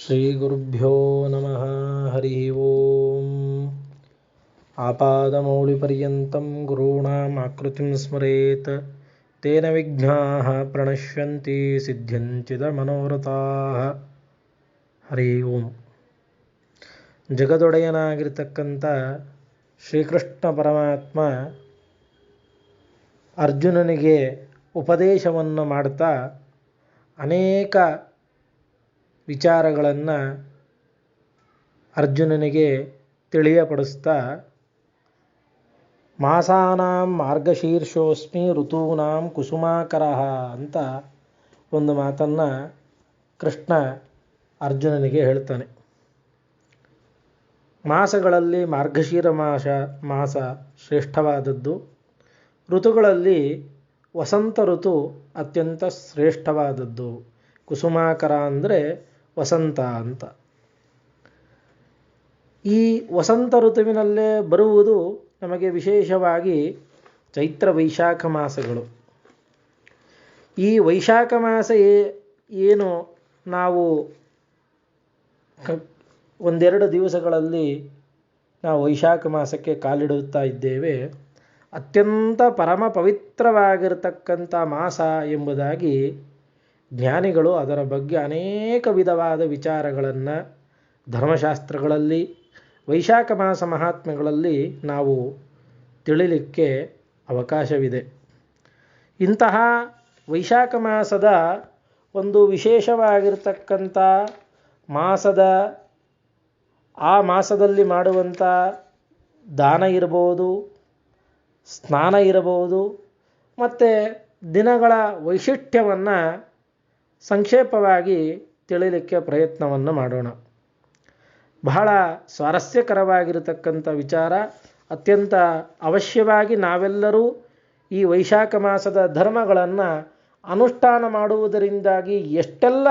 ಶ್ರೀಗುರುಭ್ಯೋ ನಮಃ. ಹರಿ ಓಂ. ಆಪಾದಮೌಳಿಪರ್ಯಂతం ಗುರುಣಾಂ ಆಕೃತಿಂ ಸ್ಮರೇತ್ ತೇನ ವಿಘ್ನಾಃ ಪ್ರಣಶ್ಯಂತಿ ಸಿದ್ಧ್ಯಂತಿ ಮನೋರಥಾಃ. ಹರಿ ಓಂ. ಜಗದೊಡೆಯನಾಗಿರ್ತಕ್ಕಂಥ ಶ್ರೀಕೃಷ್ಣ ಪರಮಾತ್ಮ ಅರ್ಜುನನಿಗೆ ಉಪದೇಶವನ್ನು ಮಾಡ್ತಾ ಅನೇಕ ವಿಚಾರಗಳನ್ನು ಅರ್ಜುನನಿಗೆ ತಿಳಿಯಪಡಿಸ್ತಾ ಮಾಸಾನಾಂ ಮಾರ್ಗಶೀರ್ಷೋಸ್ಮಿ ಋತೂನಾಂ ಕುಸುಮಾಕರಃ ಅಂತ ಒಂದು ಮಾತನ್ನು ಕೃಷ್ಣ ಅರ್ಜುನನಿಗೆ ಹೇಳ್ತಾನೆ. ಮಾಸಗಳಲ್ಲಿ ಮಾರ್ಗಶೀರ ಮಾಸ ಶ್ರೇಷ್ಠವಾದದ್ದು. ಋತುಗಳಲ್ಲಿ ವಸಂತ ಋತು ಅತ್ಯಂತ ಶ್ರೇಷ್ಠವಾದದ್ದು. ಕುಸುಮಾಕರ ಅಂದರೆ ವಸಂತ ಅಂತ. ಈ ವಸಂತ ಋತುವಿನಲ್ಲೇ ಬರುವುದು ನಮಗೆ ವಿಶೇಷವಾಗಿ ಚೈತ್ರ ವೈಶಾಖ ಮಾಸಗಳು. ಈ ವೈಶಾಖ ಮಾಸ ಏನು ನಾವು ಒಂದೆರಡು ದಿವಸಗಳಲ್ಲಿ ನಾವು ವೈಶಾಖ ಮಾಸಕ್ಕೆ ಕಾಲಿಡುತ್ತಾ ಇದ್ದೇವೆ. ಅತ್ಯಂತ ಪರಮ ಪವಿತ್ರವಾಗಿರತಕ್ಕಂಥ ಮಾಸ ಎಂಬುದಾಗಿ ಜ್ಞಾನಿಗಳು ಅದರ ಬಗ್ಗೆ ಅನೇಕ ವಿಧವಾದ ವಿಚಾರಗಳನ್ನು ಧರ್ಮಶಾಸ್ತ್ರಗಳಲ್ಲಿ ವೈಶಾಖ ಮಾಸ ಮಹಾತ್ಮೆಗಳಲ್ಲಿ ನಾವು ತಿಳಿಲಿಕ್ಕೆ ಅವಕಾಶವಿದೆ. ಇಂತಹ ವೈಶಾಖ ಮಾಸದ ಒಂದು ವಿಶೇಷವಾಗಿರ್ತಕ್ಕಂಥ ಆ ಮಾಸದಲ್ಲಿ ಮಾಡುವಂಥ ದಾನ ಇರಬಹುದು, ಸ್ನಾನ ಇರಬಹುದು, ಮತ್ತು ದಿನಗಳ ವೈಶಿಷ್ಟ್ಯವನ್ನು ಸಂಕ್ಷೇಪವಾಗಿ ತಿಳಿಲಿಕ್ಕೆ ಪ್ರಯತ್ನವನ್ನು ಮಾಡೋಣ. ಬಹಳ ಸ್ವಾರಸ್ಯಕರವಾಗಿರತಕ್ಕಂಥ ವಿಚಾರ. ಅತ್ಯಂತ ಅವಶ್ಯವಾಗಿ ನಾವೆಲ್ಲರೂ ಈ ವೈಶಾಖ ಮಾಸದ ಧರ್ಮಗಳನ್ನು ಅನುಷ್ಠಾನ ಮಾಡುವುದರಿಂದಾಗಿ ಎಷ್ಟೆಲ್ಲ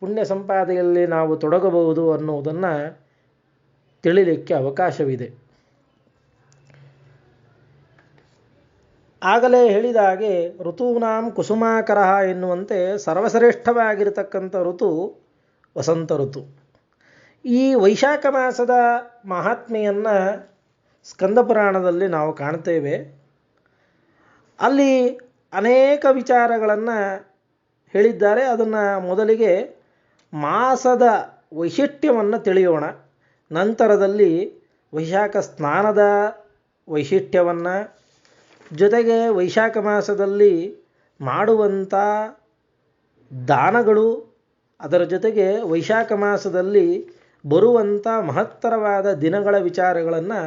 ಪುಣ್ಯ ಸಂಪಾದನೆಯಲ್ಲಿ ನಾವು ತೊಡಗಬಹುದು ಅನ್ನುವುದನ್ನು ತಿಳಿಲಿಕ್ಕೆ ಅವಕಾಶವಿದೆ. ಆಗಲೇ ಹೇಳಿದ ಹಾಗೆ ಋತೂನಾಂ ಕುಸುಮಾಕರ ಎನ್ನುವಂತೆ ಸರ್ವಶ್ರೇಷ್ಠವಾಗಿರತಕ್ಕಂಥ ಋತು ವಸಂತ ಋತು. ಈ ವೈಶಾಖ ಮಾಸದ ಮಹಾತ್ಮೆಯನ್ನು ಸ್ಕಂದ ಪುರಾಣದಲ್ಲಿ ನಾವು ಕಾಣ್ತೇವೆ. ಅಲ್ಲಿ ಅನೇಕ ವಿಚಾರಗಳನ್ನು ಹೇಳಿದ್ದಾರೆ. ಅದನ್ನು ಮೊದಲಿಗೆ ಮಾಸದ ವೈಶಿಷ್ಟ್ಯವನ್ನು ತಿಳಿಯೋಣ. ನಂತರದಲ್ಲಿ ವೈಶಾಖ ಸ್ನಾನದ ವೈಶಿಷ್ಟ್ಯವನ್ನು, ಜೊತೆಗೆ ವೈಶಾಖ ಮಾಸದಲ್ಲಿ ಮಾಡುವಂಥ ದಾನಗಳು, ಅದರ ಜೊತೆಗೆ ವೈಶಾಖ ಮಾಸದಲ್ಲಿ ಬರುವಂಥ ಮಹತ್ತರವಾದ ದಿನಗಳ ವಿಚಾರಗಳನ್ನು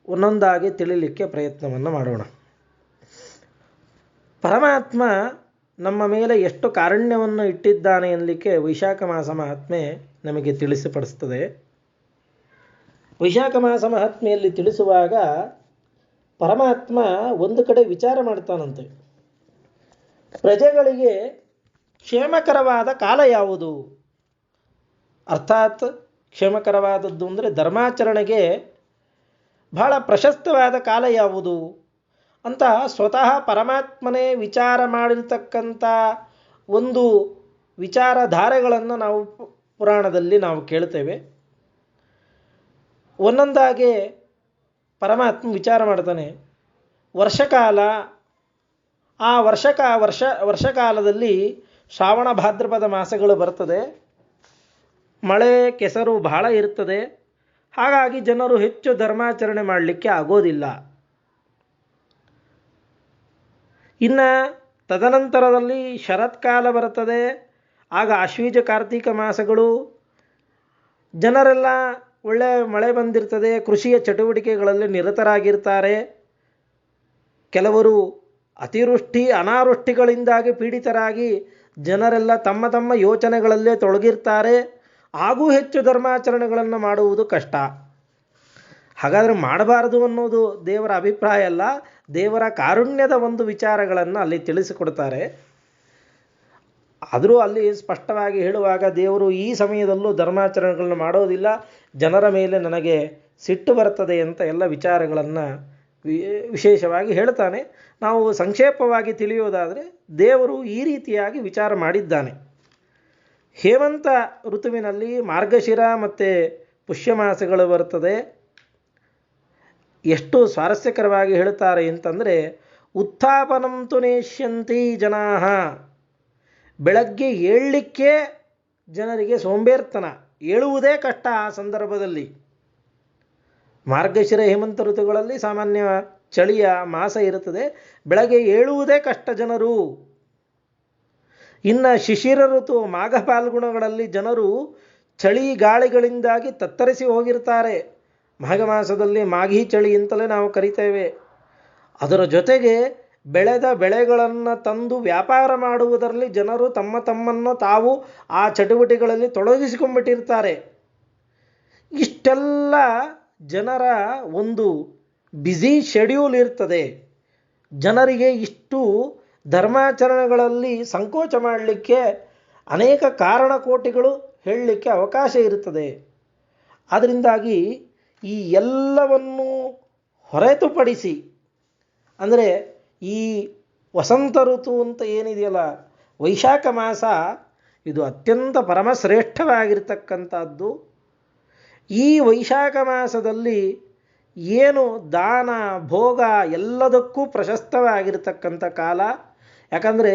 ಒಂದೊಂದಾಗಿ ತಿಳಿಲಿಕ್ಕೆ ಪ್ರಯತ್ನವನ್ನು ಮಾಡೋಣ. ಪರಮಾತ್ಮ ನಮ್ಮ ಮೇಲೆ ಎಷ್ಟು ಕಾರುಣ್ಯವನ್ನು ಇಟ್ಟಿದ್ದಾನೆ ಎನ್ನಲಿಕ್ಕೆ ವೈಶಾಖ ಮಾಸ ಮಹಾತ್ಮೆ ನಮಗೆ ತಿಳಿಸಿಪಡಿಸ್ತದೆ. ವೈಶಾಖ ಮಾಸ ಮಹಾತ್ಮೆಯಲ್ಲಿ ತಿಳಿಸುವಾಗ ಪರಮಾತ್ಮ ಒಂದು ಕಡೆ ವಿಚಾರ ಮಾಡ್ತಾನಂತೆ. ಪ್ರಜೆಗಳಿಗೆ ಕ್ಷೇಮಕರವಾದ ಕಾಲ ಯಾವುದು? ಅರ್ಥಾತ್ ಕ್ಷೇಮಕರವಾದದ್ದು ಅಂದರೆ ಧರ್ಮಾಚರಣೆಗೆ ಬಹಳ ಪ್ರಶಸ್ತವಾದ ಕಾಲ ಯಾವುದು ಅಂತ ಸ್ವತಃ ಪರಮಾತ್ಮನೇ ವಿಚಾರ ಮಾಡಿರ್ತಕ್ಕಂಥ ಒಂದು ವಿಚಾರಧಾರೆಗಳನ್ನು ನಾವು ಪುರಾಣದಲ್ಲಿ ನಾವು ಕೇಳ್ತೇವೆ. ಒಂದೊಂದಾಗೆ ಪರಮಾತ್ಮ ವಿಚಾರ ಮಾಡ್ತಾನೆ. ವರ್ಷಕಾಲ, ಆ ವರ್ಷಕಾಲದಲ್ಲಿ ಶ್ರಾವಣ ಭಾದ್ರಪದ ಮಾಸಗಳು ಬರ್ತದೆ. ಮಳೆ ಕೆಸರು ಬಹಳ ಇರ್ತದೆ. ಹಾಗಾಗಿ ಜನರು ಹೆಚ್ಚು ಧರ್ಮಾಚರಣೆ ಮಾಡಲಿಕ್ಕೆ ಆಗೋದಿಲ್ಲ. ಇನ್ನು ತದನಂತರದಲ್ಲಿ ಶರತ್ಕಾಲ ಬರ್ತದೆ. ಆಗ ಆಶ್ವೀಜ ಕಾರ್ತಿಕ ಮಾಸಗಳು, ಜನರೆಲ್ಲ ಒಳ್ಳೆ ಮಳೆ ಬಂದಿರ್ತದೆ, ಕೃಷಿಯ ಚಟುವಟಿಕೆಗಳಲ್ಲಿ ನಿರತರಾಗಿರ್ತಾರೆ. ಕೆಲವರು ಅತಿವೃಷ್ಟಿ ಅನಾವೃಷ್ಟಿಗಳಿಂದಾಗಿ ಪೀಡಿತರಾಗಿ ಜನರೆಲ್ಲ ತಮ್ಮ ತಮ್ಮ ಯೋಚನೆಗಳಲ್ಲೇ ತೊಡಗಿರ್ತಾರೆ. ಹಾಗೂ ಹೆಚ್ಚು ಧರ್ಮಾಚರಣೆಗಳನ್ನು ಮಾಡುವುದು ಕಷ್ಟ. ಹಾಗಾದರೆ ಮಾಡಬಾರದು ಅನ್ನೋದು ದೇವರ ಅಭಿಪ್ರಾಯ ಅಲ್ಲ, ದೇವರ ಕಾರುಣ್ಯದ ಒಂದು ವಿಚಾರಗಳನ್ನು ಅಲ್ಲಿ ತಿಳಿಸಿಕೊಡ್ತಾರೆ. ಆದರೂ ಅಲ್ಲಿ ಸ್ಪಷ್ಟವಾಗಿ ಹೇಳುವಾಗ ದೇವರು ಈ ಸಮಯದಲ್ಲೂ ಧರ್ಮಾಚರಣೆಗಳನ್ನು ಮಾಡೋದಿಲ್ಲ, ಜನರ ಮೇಲೆ ನನಗೆ ಸಿಟ್ಟು ಬರ್ತದೆ ಅಂತ ಎಲ್ಲ ವಿಚಾರಗಳನ್ನು ವಿಶೇಷವಾಗಿ ಹೇಳ್ತಾನೆ. ನಾವು ಸಂಕ್ಷೇಪವಾಗಿ ತಿಳಿಯೋದಾದರೆ ದೇವರು ಈ ರೀತಿಯಾಗಿ ವಿಚಾರ ಮಾಡಿದ್ದಾನೆ. ಹೇಮಂತ ಋತುವಿನಲ್ಲಿ ಮಾರ್ಗಶಿರ ಮತ್ತು ಪುಷ್ಯ ಮಾಸಗಳು ಬರ್ತದೆ. ಎಷ್ಟು ಸ್ವಾರಸ್ಯಕರವಾಗಿ ಹೇಳ್ತಾರೆ ಅಂತಂದರೆ, ಉತ್ಥಾಪನಂತು ನೇಷ್ಯಂತಿ ಜನಾ, ಬೆಳಗ್ಗೆ ಏಳಲಿಕ್ಕೆ ಜನರಿಗೆ ಸೋಂಬೇರ್ತನ, ಏಳುವುದೇ ಕಷ್ಟ. ಆ ಸಂದರ್ಭದಲ್ಲಿ ಮಾರ್ಗಶಿರ ಹೇಮಂತ ಋತುಗಳಲ್ಲಿ ಸಾಮಾನ್ಯ ಚಳಿಯ ಮಾಸ ಇರುತ್ತದೆ, ಬೆಳಗ್ಗೆ ಏಳುವುದೇ ಕಷ್ಟ ಜನರು. ಇನ್ನು ಶಿಶಿರ ಋತು ಮಾಘ ಫಾಲ್ಗುಣಗಳಲ್ಲಿ ಜನರು ಚಳಿ ಗಾಳಿಗಳಿಂದಾಗಿ ತತ್ತರಿಸಿ ಹೋಗಿರ್ತಾರೆ. ಮಾಘ ಮಾಸದಲ್ಲಿ ಮಾಘಿ ಚಳಿ ಅಂತಲೇ ನಾವು ಕರಿತೇವೆ. ಅದರ ಜೊತೆಗೆ ಬೆಳೆದ ಬೆಳೆಗಳನ್ನು ತಂದು ವ್ಯಾಪಾರ ಮಾಡುವುದರಲ್ಲಿ ಜನರು ತಮ್ಮನ್ನು ತಾವು ಆ ಚಟುವಟಿಕೆಗಳಲ್ಲಿ ತೊಡಗಿಸಿಕೊಂಡ್ಬಿಟ್ಟಿರ್ತಾರೆ. ಇಷ್ಟೆಲ್ಲ ಜನರ ಒಂದು ಬ್ಯುಸಿ ಶೆಡ್ಯೂಲ್ ಇರ್ತದೆ. ಜನರಿಗೆ ಇಷ್ಟು ಧರ್ಮಾಚರಣೆಗಳಲ್ಲಿ ಸಂಕೋಚ ಮಾಡಲಿಕ್ಕೆ ಅನೇಕ ಕಾರಣಕೋಟಿಗಳು ಹೇಳಲಿಕ್ಕೆ ಅವಕಾಶ ಇರುತ್ತದೆ. ಅದರಿಂದಾಗಿ ಈ ಎಲ್ಲವನ್ನು ಹೊರತುಪಡಿಸಿ, ಅಂದರೆ ಈ ವಸಂತ ಋತು ಅಂತ ಏನಿದೆಯಲ್ಲ, ವೈಶಾಖ ಮಾಸ, ಇದು ಅತ್ಯಂತ ಪರಮಶ್ರೇಷ್ಠವಾಗಿರ್ತಕ್ಕಂಥದ್ದು. ಈ ವೈಶಾಖ ಮಾಸದಲ್ಲಿ ಏನು ದಾನ ಭೋಗ ಎಲ್ಲದಕ್ಕೂ ಪ್ರಶಸ್ತವಾಗಿರ್ತಕ್ಕಂಥ ಕಾಲ. ಯಾಕಂದರೆ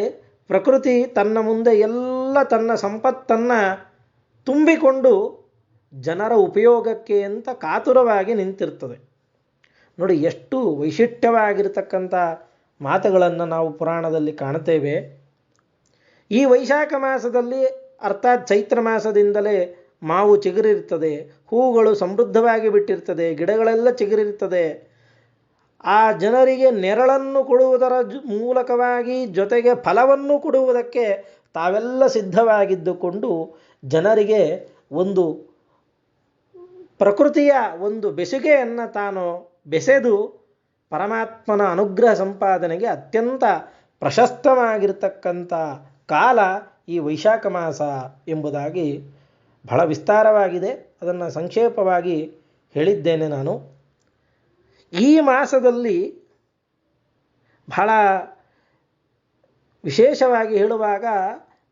ಪ್ರಕೃತಿ ತನ್ನ ಮುಂದೆ ಎಲ್ಲ ತನ್ನ ಸಂಪತ್ತನ್ನು ತುಂಬಿಕೊಂಡು ಜನರ ಉಪಯೋಗಕ್ಕೆ ಅಂತ ಕಾತುರವಾಗಿ ನಿಂತಿರ್ತದೆ. ನೋಡಿ, ಎಷ್ಟು ವೈಶಿಷ್ಟ್ಯವಾಗಿರ್ತಕ್ಕಂಥ ಮಾತುಗಳನ್ನು ನಾವು ಪುರಾಣದಲ್ಲಿ ಕಾಣ್ತೇವೆ. ಈ ವೈಶಾಖ ಮಾಸದಲ್ಲಿ, ಅರ್ಥಾತ್ ಚೈತ್ರ ಮಾಸದಿಂದಲೇ ಮಾವು ಚಿಗುರಿರ್ತದೆ, ಹೂಗಳು ಸಮೃದ್ಧವಾಗಿ ಬಿಟ್ಟಿರ್ತದೆ, ಗಿಡಗಳೆಲ್ಲ ಚಿಗುರಿರ್ತದೆ. ಆ ಜನರಿಗೆ ನೆರಳನ್ನು ಕೊಡುವುದರ ಮೂಲಕವಾಗಿ ಜೊತೆಗೆ ಫಲವನ್ನು ಕೊಡುವುದಕ್ಕೆ ತಾವೆಲ್ಲ ಸಿದ್ಧವಾಗಿದ್ದುಕೊಂಡು ಜನರಿಗೆ ಒಂದು ಪ್ರಕೃತಿಯ ಒಂದು ಬೆಸುಗೆಯನ್ನು ತಾನು ಬೆಸೆದು ಪರಮಾತ್ಮನ ಅನುಗ್ರಹ ಸಂಪಾದನೆಗೆ ಅತ್ಯಂತ ಪ್ರಶಸ್ತವಾಗಿರ್ತಕ್ಕಂಥ ಕಾಲ ಈ ವೈಶಾಖ ಮಾಸ ಎಂಬುದಾಗಿ ಬಹಳ ವಿಸ್ತಾರವಾಗಿದೆ. ಅದನ್ನು ಸಂಕ್ಷೇಪವಾಗಿ ಹೇಳಿದ್ದೇನೆ ನಾನು. ಈ ಮಾಸದಲ್ಲಿ ಬಹಳ ವಿಶೇಷವಾಗಿ ಹೇಳುವಾಗ,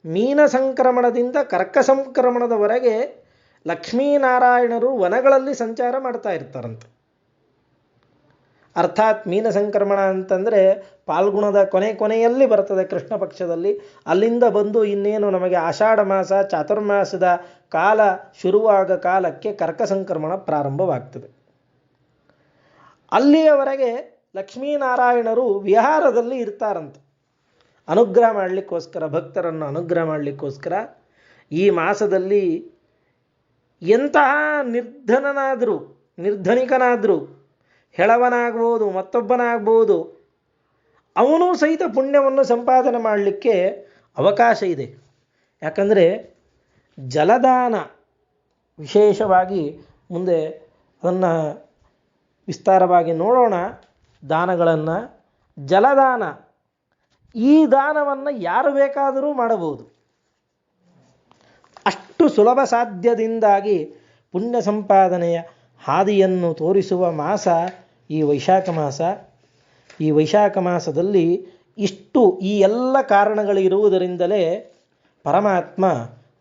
ಮೀನ ಸಂಕ್ರಮಣದಿಂದ ಕರ್ಕ ಸಂಕ್ರಮಣದವರೆಗೆ ಲಕ್ಷ್ಮೀನಾರಾಯಣರು ವನಗಳಲ್ಲಿ ಸಂಚಾರ ಮಾಡ್ತಾ ಇರ್ತಾರಂತೆ. ಅರ್ಥಾತ್ ಮೀನ ಸಂಕ್ರಮಣ ಅಂತಂದರೆ ಪಾಲ್ಗುಣದ ಕೊನೆಯಲ್ಲಿ ಬರ್ತದೆ, ಕೃಷ್ಣ ಪಕ್ಷದಲ್ಲಿ. ಅಲ್ಲಿಂದ ಬಂದು ಇನ್ನೇನು ನಮಗೆ ಆಷಾಢ ಮಾಸ ಚಾತುರ್ಮಾಸದ ಕಾಲ ಶುರುವಾದ ಕಾಲಕ್ಕೆ ಕರ್ಕ ಸಂಕ್ರಮಣ ಪ್ರಾರಂಭವಾಗ್ತದೆ. ಅಲ್ಲಿಯವರೆಗೆ ಲಕ್ಷ್ಮೀನಾರಾಯಣರು ವಿಹಾರದಲ್ಲಿ ಇರ್ತಾರಂತೆ, ಅನುಗ್ರಹ ಮಾಡಲಿಕ್ಕೋಸ್ಕರ, ಭಕ್ತರನ್ನು ಅನುಗ್ರಹ ಮಾಡಲಿಕ್ಕೋಸ್ಕರ. ಈ ಮಾಸದಲ್ಲಿ ಎಂತಹ ನಿರ್ಧನಿಕನಾದರೂ, ಹೆಳವನಾಗ್ಬೋದು, ಮತ್ತೊಬ್ಬನಾಗ್ಬೋದು, ಅವನೂ ಸಹಿತ ಪುಣ್ಯವನ್ನು ಸಂಪಾದನೆ ಮಾಡಲಿಕ್ಕೆ ಅವಕಾಶ ಇದೆ. ಯಾಕಂದರೆ ಜಲದಾನ ವಿಶೇಷವಾಗಿ ಮುಂದೆ ಅದನ್ನು ವಿಸ್ತಾರವಾಗಿ ನೋಡೋಣ. ದಾನಗಳನ್ನು, ಜಲದಾನ, ಈ ದಾನವನ್ನು ಯಾರು ಬೇಕಾದರೂ ಮಾಡಬಹುದು. ಅಷ್ಟು ಸುಲಭ ಸಾಧ್ಯದಿಂದಾಗಿ ಪುಣ್ಯ ಸಂಪಾದನೆಯ ಹಾದಿಯನ್ನು ತೋರಿಸುವ ಮಾಸ ಈ ವೈಶಾಖ ಮಾಸ. ಈ ವೈಶಾಖ ಮಾಸದಲ್ಲಿ ಈ ಎಲ್ಲ ಕಾರಣಗಳಿರುವುದರಿಂದಲೇ ಪರಮಾತ್ಮ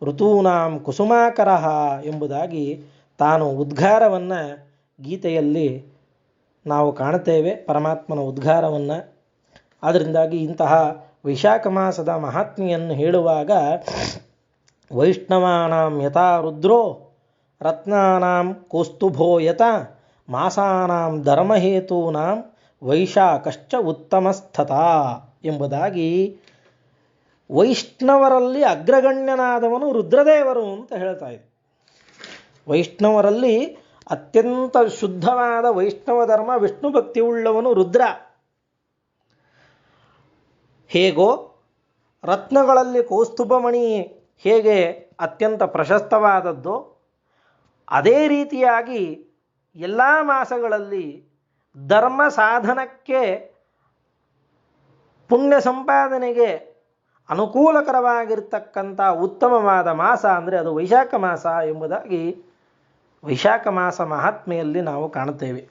ಋತೂನಾಂ ಕುಸುಮಾಕರಃ ಎಂಬುದಾಗಿ ತಾನು ಉದ್ಗಾರವನ್ನು ಗೀತೆಯಲ್ಲಿ ನಾವು ಕಾಣುತ್ತೇವೆ, ಪರಮಾತ್ಮನ ಉದ್ಗಾರವನ್ನು. ಆದ್ದರಿಂದಾಗಿ ಇಂತಹ ವೈಶಾಖ ಮಾಸದ ಮಹಾತ್ಮೆಯನ್ನು ಹೇಳುವಾಗ, ವೈಷ್ಣವಾನಾಂ ಯಥಾ ರುದ್ರೋ ರತ್ನಾನಾಂ ಕೌಸ್ತುಭೋ ಯಥಾ ಮಾಸಾನಾಂ ಧರ್ಮಹೇತೂನಾಂ ವೈಶಾಖಶ್ಚ ಉತ್ತಮಸ್ಥತಾ ಎಂಬುದಾಗಿ, ವೈಷ್ಣವರಲ್ಲಿ ಅಗ್ರಗಣ್ಯನಾದವನು ರುದ್ರದೇವರು ಅಂತ ಹೇಳ್ತಾ ಇದೆ. ವೈಷ್ಣವರಲ್ಲಿ ಅತ್ಯಂತ ಶುದ್ಧವಾದ ವೈಷ್ಣವ ಧರ್ಮ, ವಿಷ್ಣು ಭಕ್ತಿ ಉಳ್ಳವನು ರುದ್ರ. ಹೇಗೋ ರತ್ನಗಳಲ್ಲಿ ಕೌಸ್ತುಭಮಣಿ ಹೇಗೆ ಅತ್ಯಂತ ಪ್ರಶಸ್ತವಾದದ್ದು, ಅದೇ ರೀತಿಯಾಗಿ ಎಲ್ಲ ಮಾಸಗಳಲ್ಲಿ ಧರ್ಮ ಸಾಧನಕ್ಕೆ, ಪುಣ್ಯ ಸಂಪಾದನೆಗೆ ಅನುಕೂಲಕರವಾಗಿರ್ತಕ್ಕಂಥ ಉತ್ತಮವಾದ ಮಾಸ ಅಂದರೆ ಅದು ವೈಶಾಖ ಮಾಸ ಎಂಬುದಾಗಿ ವೈಶಾಖ ಮಾಸ ಮಹಾತ್ಮೆಯಲ್ಲಿ ನಾವು ಕಾಣುತ್ತೇವೆ.